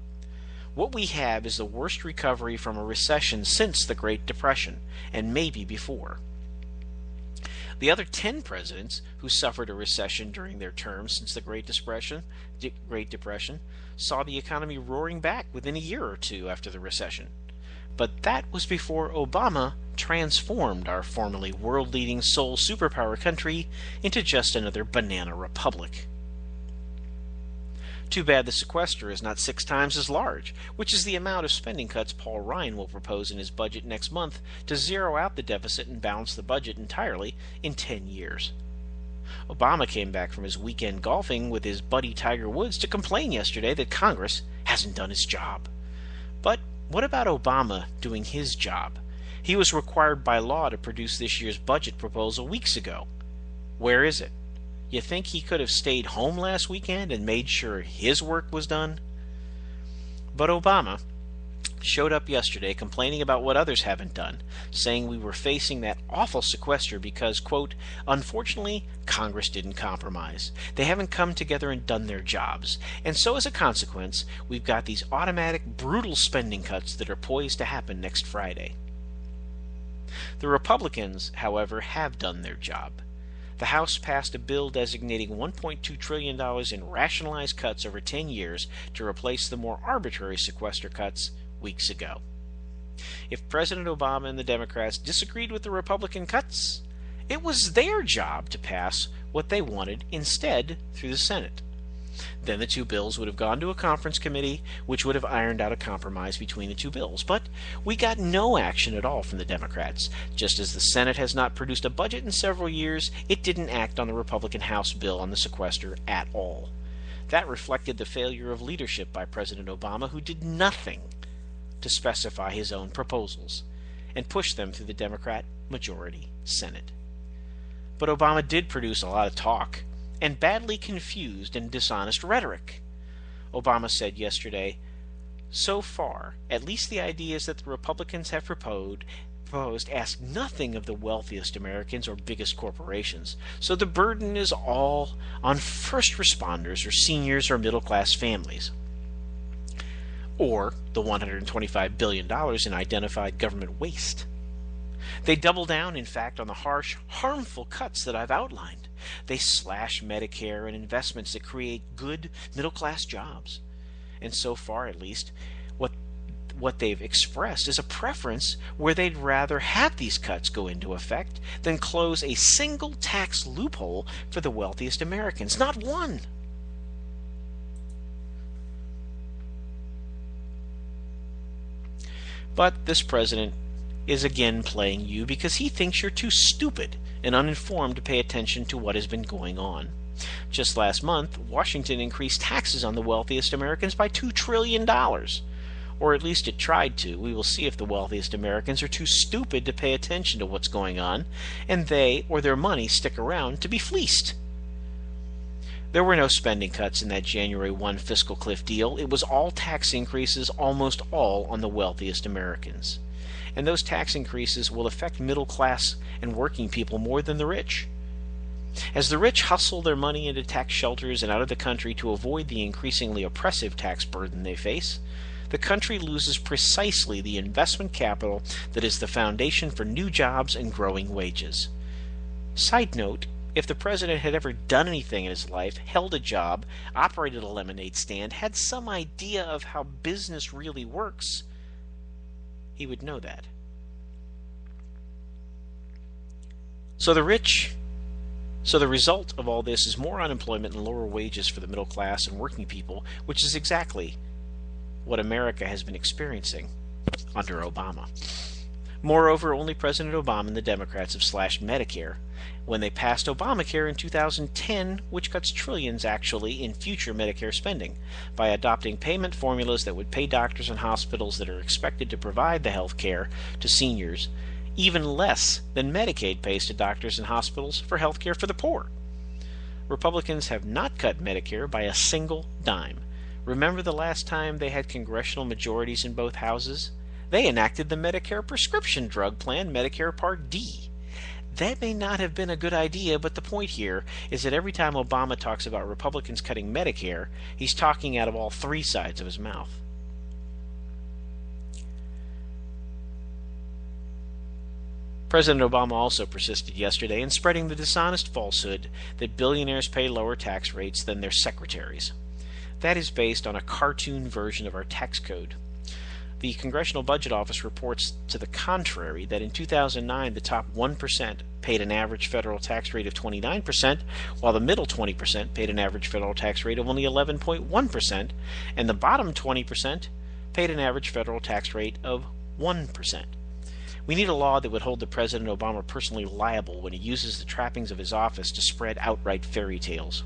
What we have is the worst recovery from a recession since the Great Depression, and maybe before. The other 10 presidents who suffered a recession during their terms since the Great Depression saw the economy roaring back within a year or two after the recession. But that was before Obama transformed our formerly world-leading sole superpower country into just another banana republic. Too bad the sequester is not 6 times as large, which is the amount of spending cuts Paul Ryan will propose in his budget next month to zero out the deficit and balance the budget entirely in 10 years. Obama came back from his weekend golfing with his buddy Tiger Woods to complain yesterday that Congress hasn't done its job. But what about Obama doing his job? He was required by law to produce this year's budget proposal weeks ago. Where is it? You think he could have stayed home last weekend and made sure his work was done? But Obama showed up yesterday complaining about what others haven't done, saying we were facing that awful sequester because, quote, unfortunately, Congress didn't compromise. They haven't come together and done their jobs. And so as a consequence, we've got these automatic, brutal spending cuts that are poised to happen next Friday. The Republicans, however, have done their job. The House passed a bill designating $1.2 trillion in rationalized cuts over 10 years to replace the more arbitrary sequester cuts weeks ago. If President Obama and the Democrats disagreed with the Republican cuts, it was their job to pass what they wanted instead through the Senate. Then the two bills would have gone to a conference committee, which would have ironed out a compromise between the two bills. But we got no action at all from the Democrats. Just as the Senate has not produced a budget in several years, it didn't act on the Republican House bill on the sequester at all. That reflected the failure of leadership by President Obama, who did nothing to specify his own proposals and push them through the Democrat majority Senate. But Obama did produce a lot of talk and badly confused and dishonest rhetoric. Obama said yesterday, so far, at least the ideas that the Republicans have proposed ask nothing of the wealthiest Americans or biggest corporations, so the burden is all on first responders or seniors or middle-class families. Or the $125 billion in identified government waste. They double down, in fact, on the harsh, harmful cuts that I've outlined. They slash Medicare and investments that create good middle-class jobs. And so far, at least, what they've expressed is a preference where they'd rather have these cuts go into effect than close a single tax loophole for the wealthiest Americans. Not one. But this president is again playing you because he thinks you're too stupid and uninformed to pay attention to what has been going on. Just last month, Washington increased taxes on the wealthiest Americans by $2 trillion. Or at least it tried to. We will see if the wealthiest Americans are too stupid to pay attention to what's going on, and they or their money stick around to be fleeced. There were no spending cuts in that January 1 fiscal cliff deal. It was all tax increases, almost all on the wealthiest Americans. And those tax increases will affect middle class and working people more than the rich. As the rich hustle their money into tax shelters and out of the country to avoid the increasingly oppressive tax burden they face, the country loses precisely the investment capital that is the foundation for new jobs and growing wages. Side note, if the president had ever done anything in his life, held a job, operated a lemonade stand, had some idea of how business really works, he would know that. So the result of all this is more unemployment and lower wages for the middle class and working people, which is exactly what America has been experiencing under Obama. Moreover, only President Obama and the Democrats have slashed Medicare when they passed Obamacare in 2010, which cuts trillions actually in future Medicare spending by adopting payment formulas that would pay doctors and hospitals that are expected to provide the health care to seniors even less than Medicaid pays to doctors and hospitals for health care for the poor. Republicans have not cut Medicare by a single dime. Remember the last time they had congressional majorities in both houses? They enacted the Medicare prescription drug plan, Medicare Part D. That may not have been a good idea, but the point here is that every time Obama talks about Republicans cutting Medicare, he's talking out of all three sides of his mouth. President Obama also persisted yesterday in spreading the dishonest falsehood that billionaires pay lower tax rates than their secretaries. That is based on a cartoon version of our tax code. The Congressional Budget Office reports to the contrary, that in 2009 the top 1% paid an average federal tax rate of 29%, while the middle 20% paid an average federal tax rate of only 11.1%, and the bottom 20% paid an average federal tax rate of 1%. We need a law that would hold the President Obama personally liable when he uses the trappings of his office to spread outright fairy tales.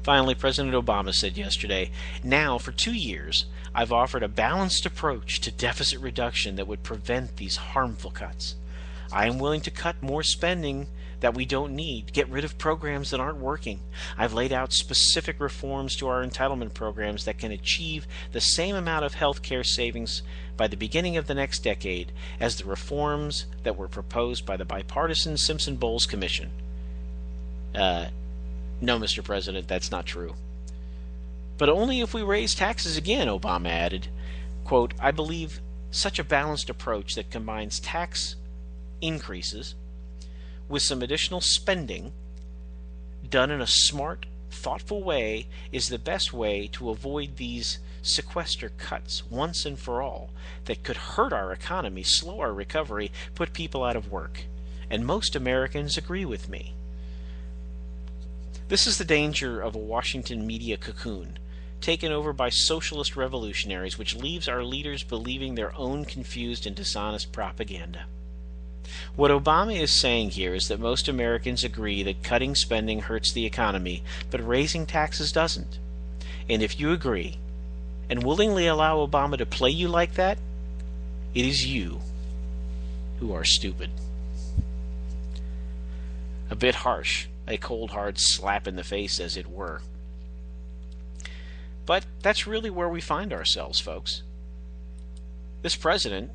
Finally, President Obama said yesterday, "Now, for 2 years, I've offered a balanced approach to deficit reduction that would prevent these harmful cuts. I am willing to cut more spending that we don't need, get rid of programs that aren't working. I've laid out specific reforms to our entitlement programs that can achieve the same amount of health care savings by the beginning of the next decade as the reforms that were proposed by the bipartisan Simpson-Bowles Commission." No, Mr. President, that's not true. But only if we raise taxes again, Obama added. Quote, "I believe such a balanced approach that combines tax increases with some additional spending done in a smart, thoughtful way is the best way to avoid these sequester cuts once and for all that could hurt our economy, slow our recovery, put people out of work. And most Americans agree with me." This is the danger of a Washington media cocoon, taken over by socialist revolutionaries, which leaves our leaders believing their own confused and dishonest propaganda. What Obama is saying here is that most Americans agree that cutting spending hurts the economy, but raising taxes doesn't. And if you agree, and willingly allow Obama to play you like that, it is you who are stupid. A bit harsh. A cold, hard slap in the face, as it were. But that's really where we find ourselves, folks. This president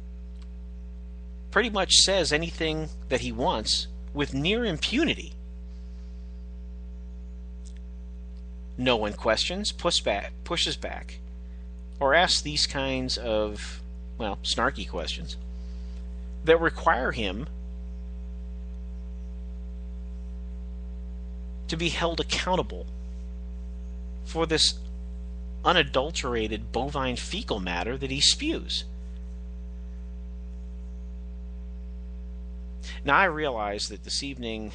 pretty much says anything that he wants with near impunity. No one questions, pushes back, or asks these kinds of, snarky questions that require him to be held accountable for this unadulterated bovine fecal matter that he spews. Now, I realize that this evening's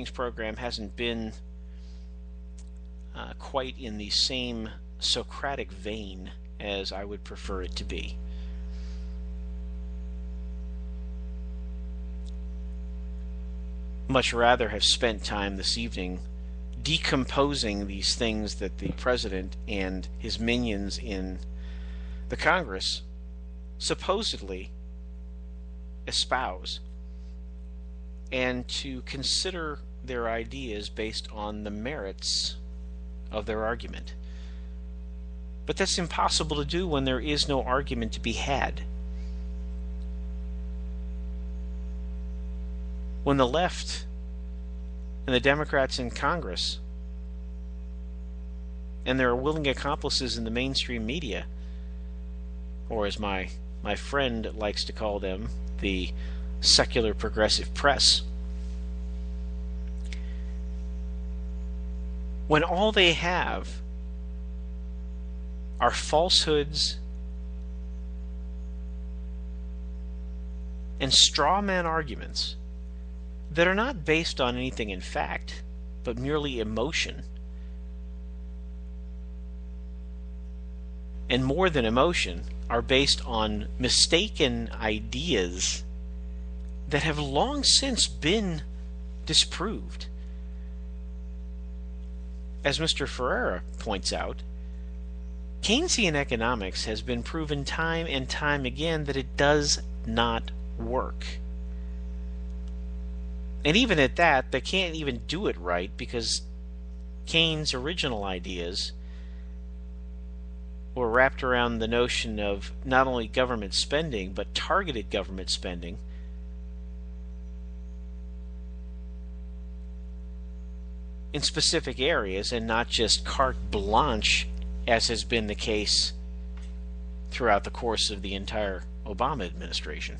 program hasn't been quite in the same Socratic vein as I would prefer it to be. Much rather have spent time this evening decomposing these things that the president and his minions in the Congress supposedly espouse, and to consider their ideas based on the merits of their argument. But that's impossible to do when there is no argument to be had. When the left and the Democrats in Congress and their willing accomplices in the mainstream media, or as my friend likes to call them, the secular progressive press, when all they have are falsehoods and straw man arguments that are not based on anything in fact, but merely emotion, and more than emotion, are based on mistaken ideas that have long since been disproved. As Mr. Ferreira points out, Keynesian economics has been proven time and time again that it does not work. And even at that, they can't even do it right, because Keynes' original ideas were wrapped around the notion of not only government spending, but targeted government spending, in specific areas, and not just carte blanche, as has been the case throughout the course of the entire Obama administration.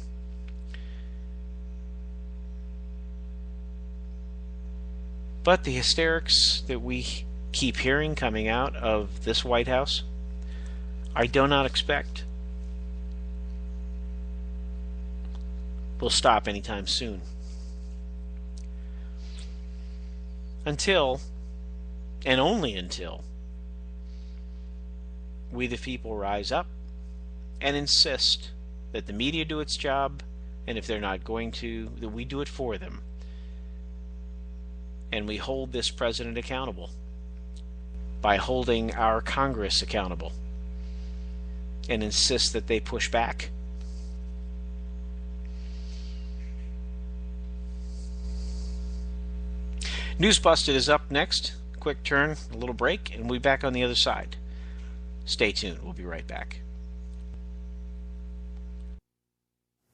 But the hysterics that we keep hearing coming out of this White House I do not expect will stop anytime soon. Until, and only until, we the people rise up and insist that the media do its job, and if they're not going to, that we do it for them. And we hold this president accountable by holding our Congress accountable and insist that they push back. News Busted is up next. Quick turn, a little break, and we'll be back on the other side. Stay tuned. We'll be right back.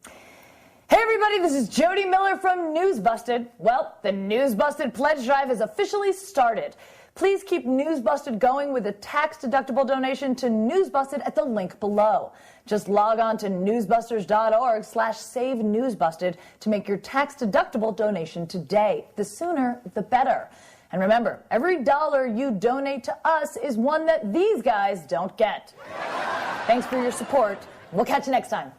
Hey everybody, this is Jody Miller from News Busted. Well, the News Busted pledge drive has officially started. Please keep News Busted going with a tax-deductible donation to News Busted at the link below. Just log on to newsbusters.org/SaveNewsBusted to make your tax-deductible donation today. The sooner, the better. And remember, every dollar you donate to us is one that these guys don't get. Thanks for your support. We'll catch you next time.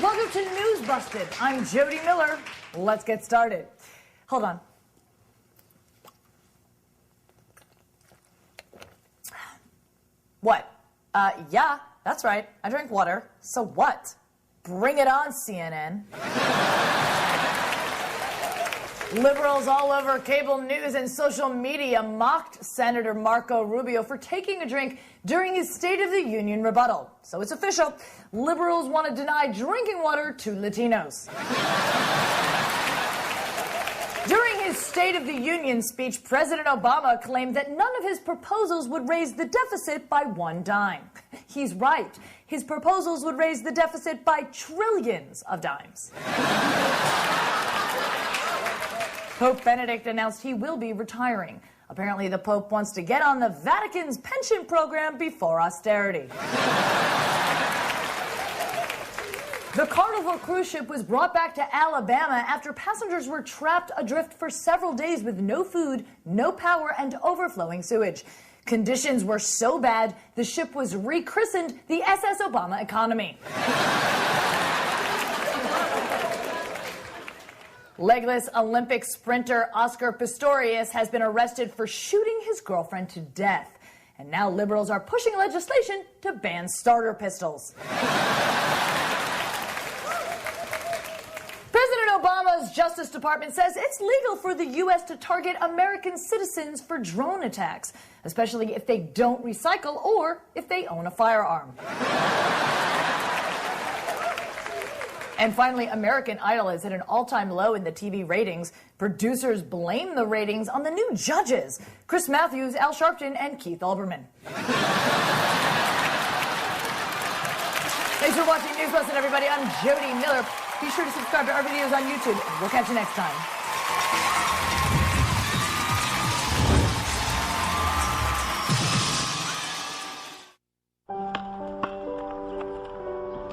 Welcome to News Busted. I'm Jody Miller. Let's get started. Hold on. What? Yeah, that's right. I drink water. So what? Bring it on, CNN. Liberals all over cable news and social media mocked Senator Marco Rubio for taking a drink during his State of the Union rebuttal. So it's official. Liberals want to deny drinking water to Latinos. During his State of the Union speech, President Obama claimed that none of his proposals would raise the deficit by one dime. He's right. His proposals would raise the deficit by trillions of dimes. Pope Benedict announced he will be retiring. Apparently, the Pope wants to get on the Vatican's pension program before austerity. The Carnival cruise ship was brought back to Alabama after passengers were trapped adrift for several days with no food, no power, and overflowing sewage. Conditions were so bad, the ship was rechristened the SS Obama Economy. Legless Olympic sprinter Oscar Pistorius has been arrested for shooting his girlfriend to death. And now liberals are pushing legislation to ban starter pistols. President Obama's Justice Department says it's legal for the U.S. to target American citizens for drone attacks, especially if they don't recycle or if they own a firearm. And finally, American Idol is at an all-time low in the TV ratings. Producers blame the ratings on the new judges, Chris Matthews, Al Sharpton, and Keith Olbermann. Thanks for watching News Busted, everybody. I'm Jody Miller. Be sure to subscribe to our videos on YouTube. We'll catch you next time.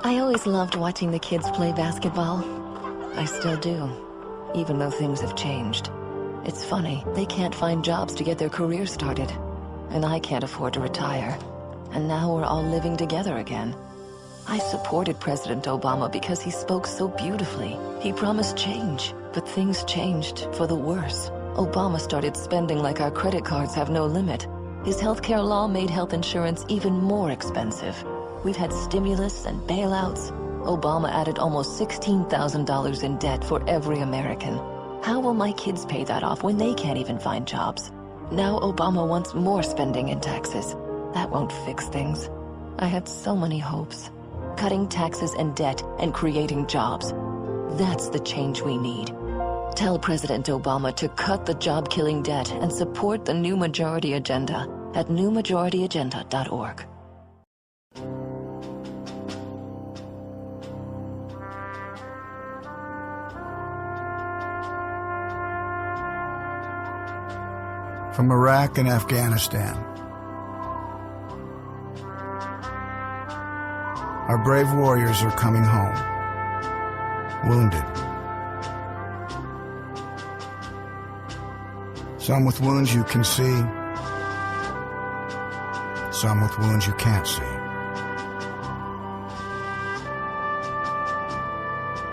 I always loved watching the kids play basketball. I still do, even though things have changed. It's funny, they can't find jobs to get their careers started. And I can't afford to retire. And now we're all living together again. I supported President Obama because he spoke so beautifully. He promised change, but things changed for the worse. Obama started spending like our credit cards have no limit. His healthcare law made health insurance even more expensive. We've had stimulus and bailouts. Obama added almost $16,000 in debt for every American. How will my kids pay that off when they can't even find jobs? Now Obama wants more spending and taxes. That won't fix things. I had so many hopes. Cutting taxes and debt and creating jobs. That's the change we need. Tell President Obama to cut the job-killing debt and support the New Majority Agenda at newmajorityagenda.org. From Iraq and Afghanistan Our brave warriors are coming home, wounded. Some with wounds you can see, some with wounds you can't see.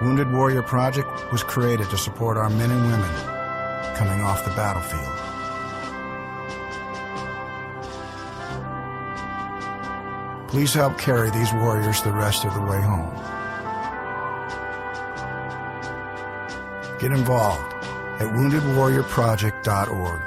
Wounded Warrior Project was created to support our men and women coming off the battlefield. Please help carry these warriors the rest of the way home. Get involved at woundedwarriorproject.org.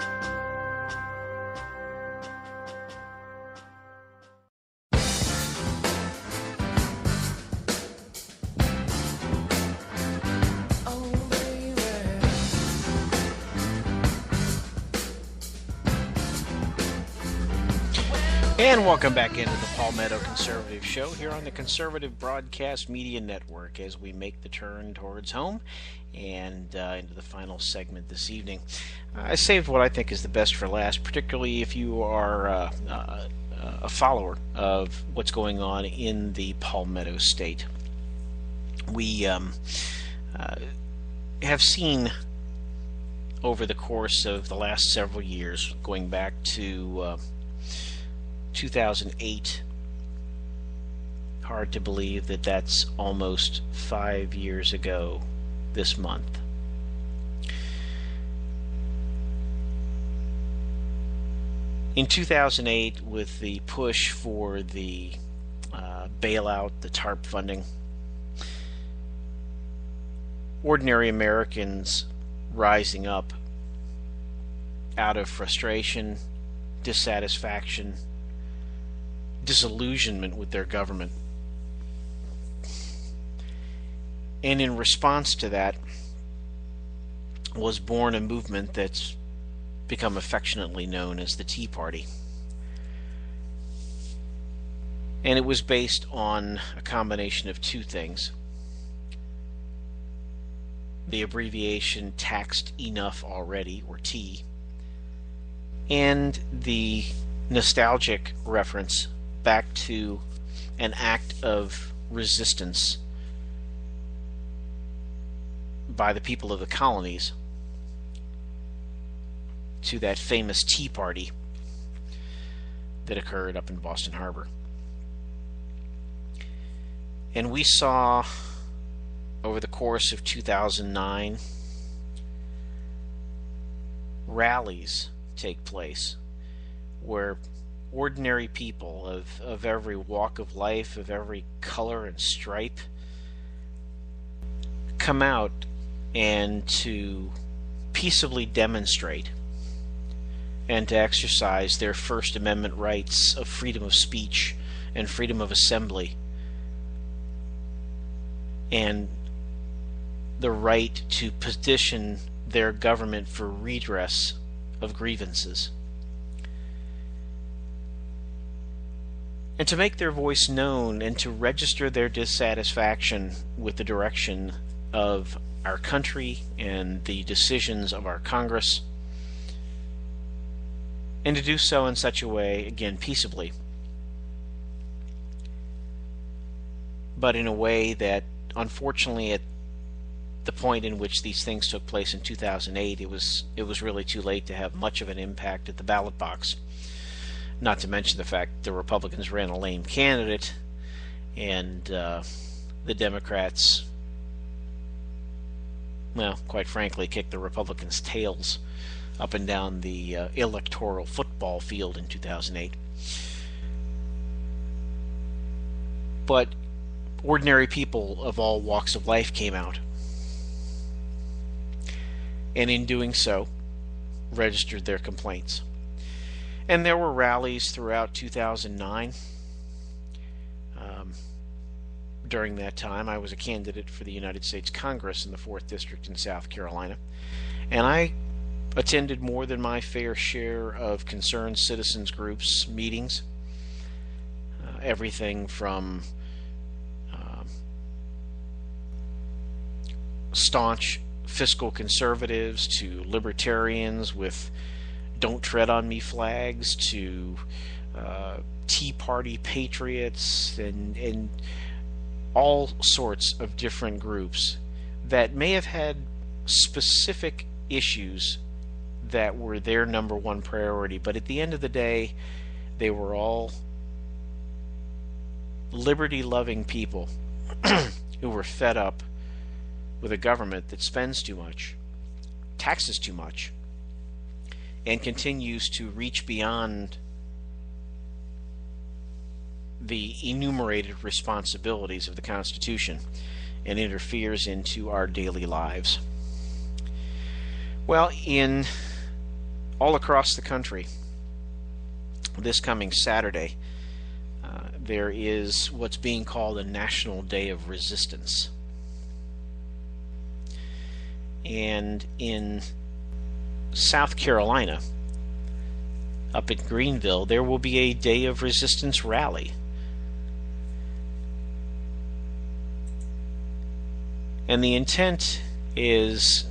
And welcome back into the Palmetto Conservative Show here on the Conservative Broadcast Media Network as we make the turn towards home and into the final segment this evening. I saved what I think is the best for last, particularly if you are a follower of what's going on in the Palmetto State. We have seen over the course of the last several years, going back to 2008. Hard to believe that that's almost 5 years ago this month. In 2008, with the push for the bailout, the TARP funding, ordinary Americans rising up out of frustration, dissatisfaction, disillusionment with their government. And in response to that was born a movement that's become affectionately known as the Tea Party. And it was based on a combination of two things. The abbreviation Taxed Enough Already, or T, and the nostalgic reference back to an act of resistance by the people of the colonies to that famous Tea Party that occurred up in Boston Harbor. And we saw over the course of 2009 rallies take place where ordinary people of every walk of life, of every color and stripe, come out and to peaceably demonstrate and to exercise their First Amendment rights of freedom of speech and freedom of assembly and the right to petition their government for redress of grievances, and to make their voice known and to register their dissatisfaction with the direction of our country and the decisions of our Congress, and to do so in such a way, again, peaceably, but in a way that, unfortunately, at the point in which these things took place in 2008, it was really too late to have much of an impact at the ballot box. Not to mention the fact the Republicans ran a lame candidate, and the Democrats, well, quite frankly, kicked the Republicans' tails up and down the electoral football field in 2008. But ordinary people of all walks of life came out, and in doing so, registered their complaints. And there were rallies throughout 2009. During that time, I was a candidate for the United States Congress in the 4th District in South Carolina, and I attended more than my fair share of concerned citizens groups meetings. Everything from staunch fiscal conservatives to libertarians with "Don't Tread on Me" flags to Tea Party patriots and all sorts of different groups that may have had specific issues that were their number one priority, but at the end of the day, they were all liberty-loving people who were fed up with a government that spends too much, taxes too much, and continues to reach beyond the enumerated responsibilities of the Constitution and interferes into our daily lives. Well, all across the country, this coming Saturday, there is what's being called a National Day of Resistance. And in South Carolina, up in Greenville, there will be a Day of Resistance rally. And the intent is,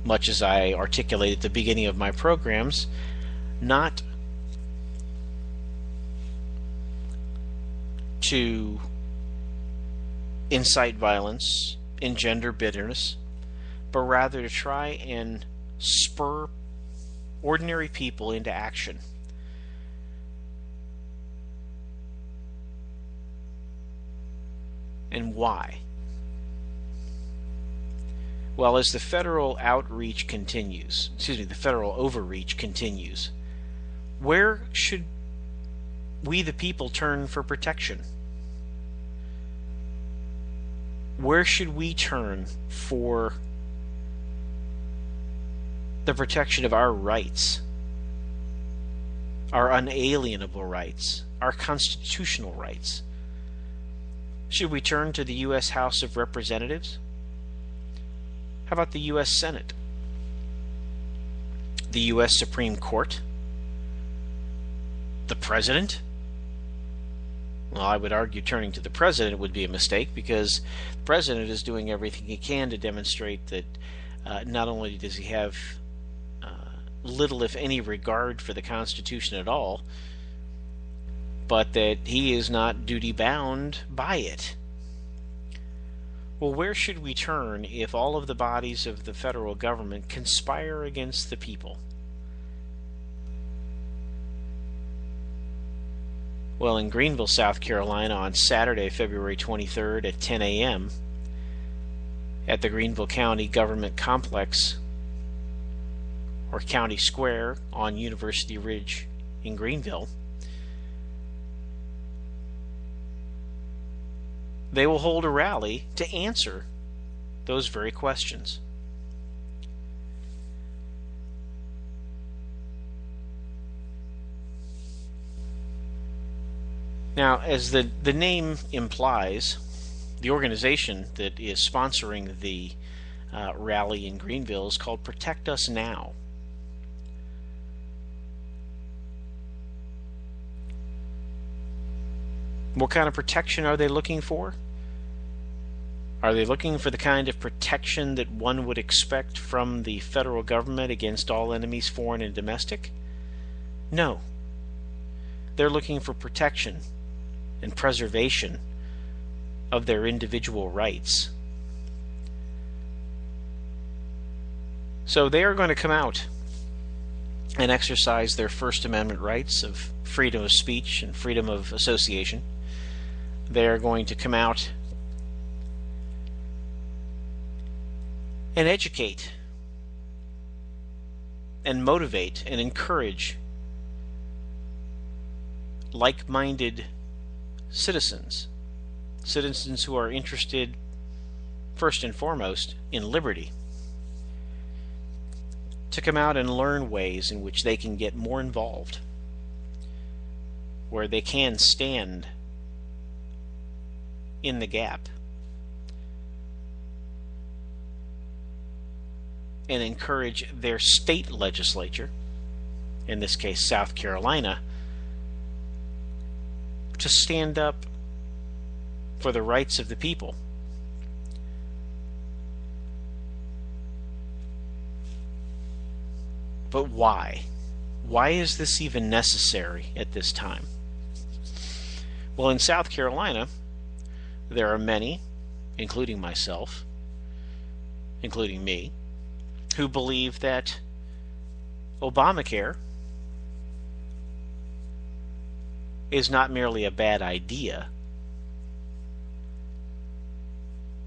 much as I articulated at the beginning of my programs, not to incite violence, engender bitterness, but rather to try and spur ordinary people into action. And why? Well, as the federal outreach continues, the federal overreach continues, where should we the people turn for protection? Where should we turn for the protection of our rights, our unalienable rights, our constitutional rights? Should we turn to the U.S. House of Representatives? How about the U.S. Senate? The U.S. Supreme Court? The President? Well, I would argue turning to the President would be a mistake, because the President is doing everything he can to demonstrate that not only does he have little, if any, regard for the Constitution at all, but that he is not duty-bound by it. Well, where should we turn if all of the bodies of the federal government conspire against the people? Well, in Greenville, South Carolina, on Saturday, February 23rd at 10 a.m., at the Greenville County Government Complex, or County Square on University Ridge in Greenville, they will hold a rally to answer those very questions. Now, as the name implies, the organization that is sponsoring the rally in Greenville is called Protect Us Now. What kind of protection are they looking for? Are they looking for the kind of protection that one would expect from the federal government against all enemies, foreign and domestic? No. They're looking for protection and preservation of their individual rights. So they are going to come out and exercise their First Amendment rights of freedom of speech and freedom of association. They are going to come out and educate and motivate and encourage like-minded citizens who are interested first and foremost in liberty, to come out and learn ways in which they can get more involved, where they can stand in the gap and encourage their state legislature, in this case South Carolina, to stand up for the rights of the people. But why? Why is this even necessary at this time? Well, in South Carolina, there are many, including myself, including me, who believe that Obamacare is not merely a bad idea.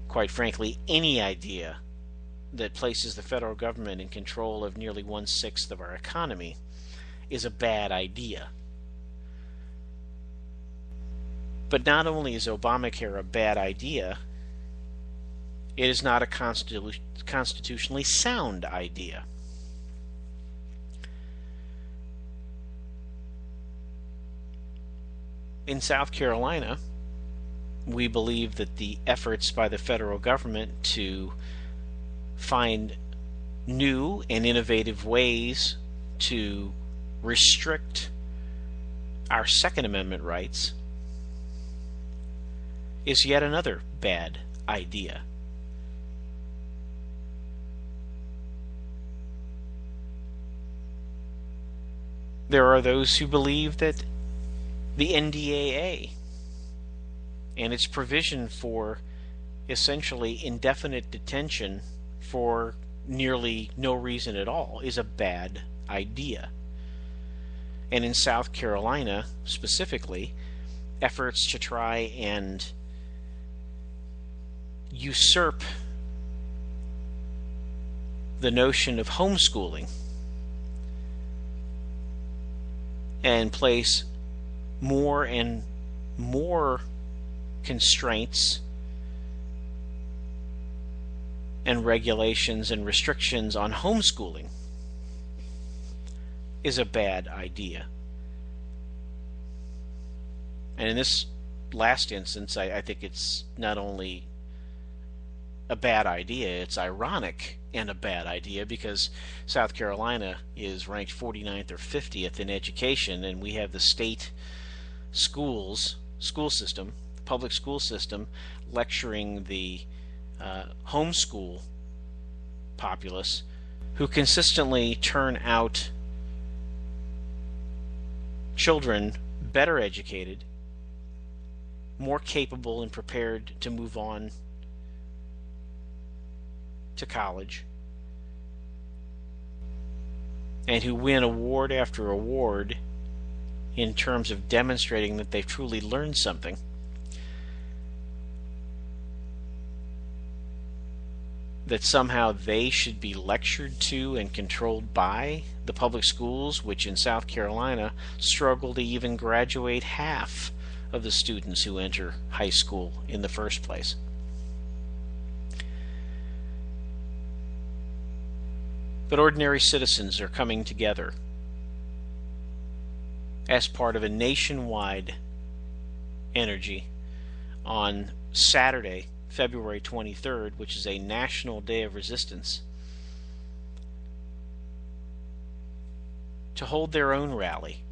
Quite frankly, any idea that places the federal government in control of nearly 1/6 of our economy is a bad idea. But not only is Obamacare a bad idea, it is not a constitutionally sound idea. In South Carolina, we believe that the efforts by the federal government to find new and innovative ways to restrict our Second Amendment rights is yet another bad idea. There are those who believe that the NDAA and its provision for essentially indefinite detention for nearly no reason at all is a bad idea. And in South Carolina, specifically, efforts to try and usurp the notion of homeschooling and place more and more constraints and regulations and restrictions on homeschooling is a bad idea. And in this last instance, I think it's not only a bad idea, it's ironic and a bad idea, because South Carolina is ranked 49th or 50th in education, and we have the state school system, public school system, lecturing the homeschool populace, who consistently turn out children better educated, more capable and prepared to move on to college, and who win award after award in terms of demonstrating that they've truly learned something. That somehow they should be lectured to and controlled by the public schools, which in South Carolina struggle to even graduate half of the students who enter high school in the first place. But ordinary citizens are coming together as part of a nationwide energy on Saturday, February 23rd, which is a National Day of Resistance, to hold their own rally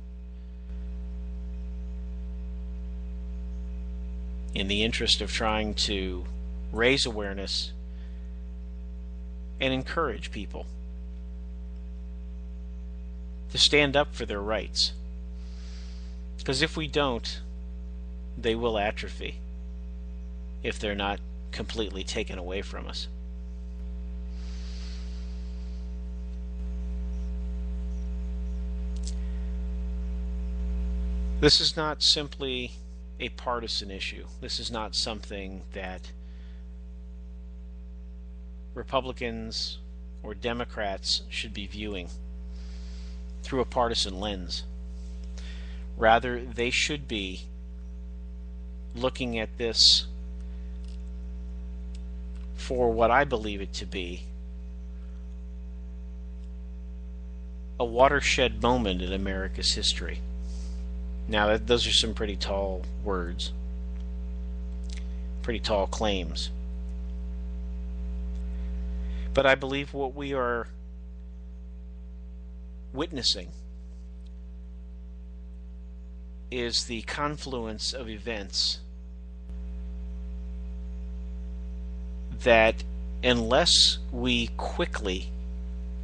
in the interest of trying to raise awareness and encourage people to stand up for their rights. Because if we don't, they will atrophy if they're not completely taken away from us. This is not simply a partisan issue. This is not something that Republicans or Democrats should be viewing through a partisan lens. Rather, they should be looking at this for what I believe it to be: a watershed moment in America's history. Now, those are some pretty tall words, pretty tall claims. But I believe what we are witnessing is the confluence of events that, unless we quickly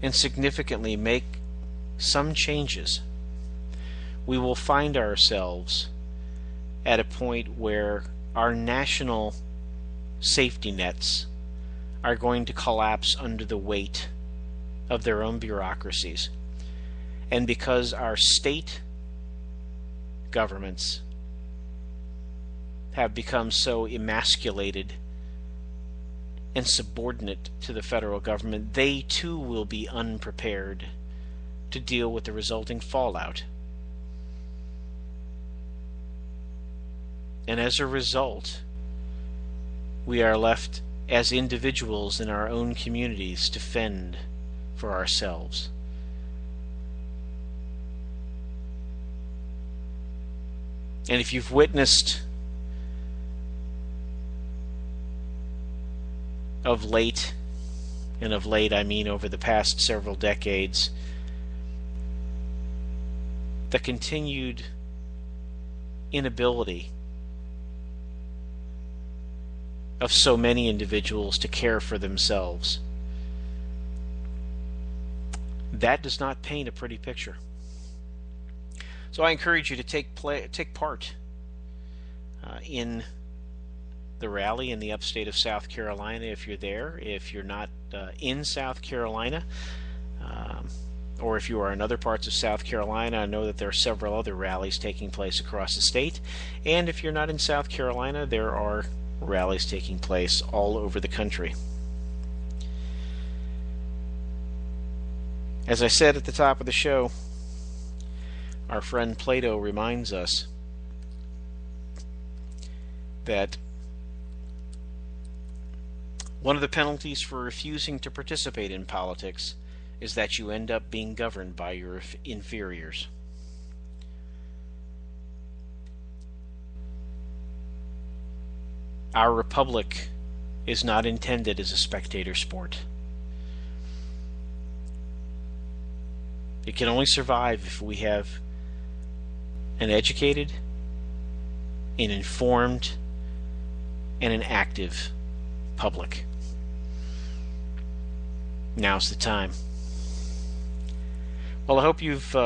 and significantly make some changes, we will find ourselves at a point where our national safety nets are going to collapse under the weight of their own bureaucracies. And because our state governments have become so emasculated and subordinate to the federal government, they too will be unprepared to deal with the resulting fallout. And as a result, we are left as individuals in our own communities to fend for ourselves. And if you've witnessed of late, and of late I mean over the past several decades, the continued inability of so many individuals to care for themselves, that does not paint a pretty picture. So I encourage you to take part in the rally in the upstate of South Carolina if you're there. If you're not in South Carolina, or if you are in other parts of South Carolina, I know that there are several other rallies taking place across the state. And if you're not in South Carolina, there are rallies taking place all over the country. As I said at the top of the show, our friend Plato reminds us that one of the penalties for refusing to participate in politics is that you end up being governed by your inferiors. Our republic is not intended as a spectator sport. It can only survive if we have an educated, an informed, and an active public. Now's the time. Well, I hope you've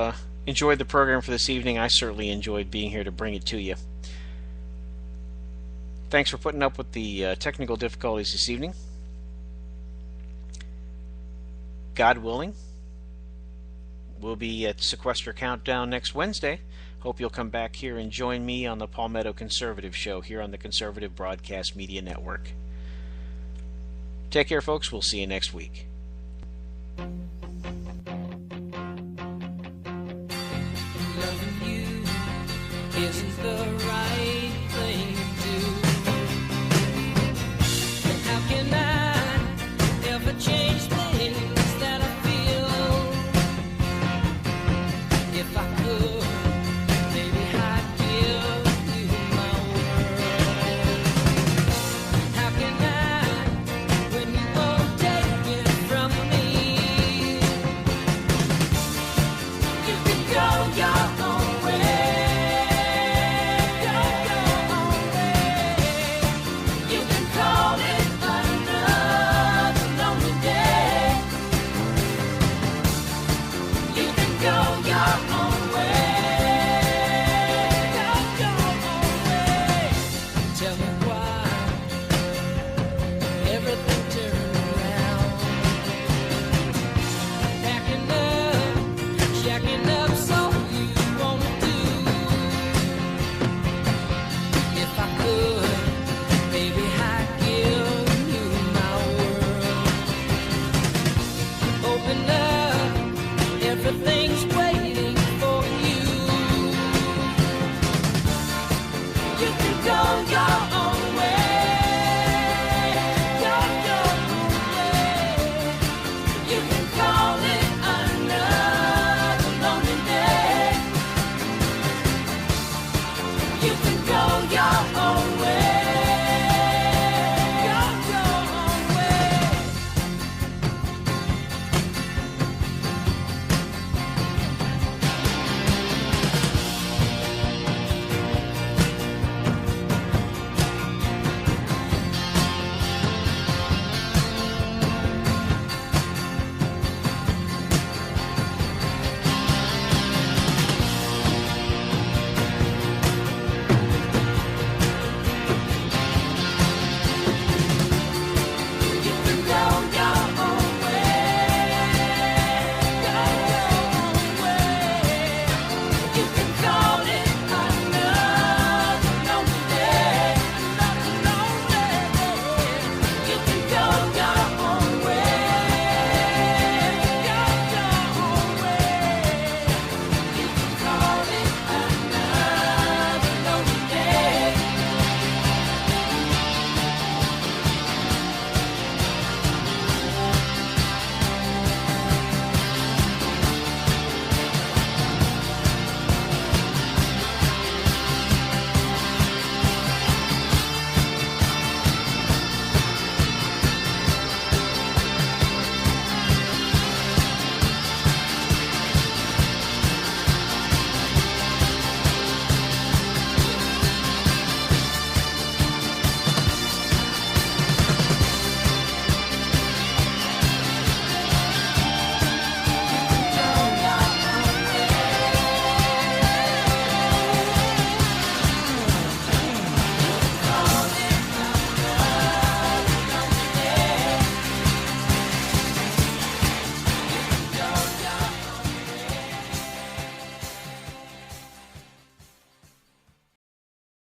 enjoyed the program for this evening. I certainly enjoyed being here to bring it to you. Thanks for putting up with the technical difficulties this evening. God willing, we'll be at Sequester Countdown next Wednesday. Hope you'll come back here and join me on the Palmetto Conservative Show here on the Conservative Broadcast Media Network. Take care, folks. We'll see you next week. Loving you isn't the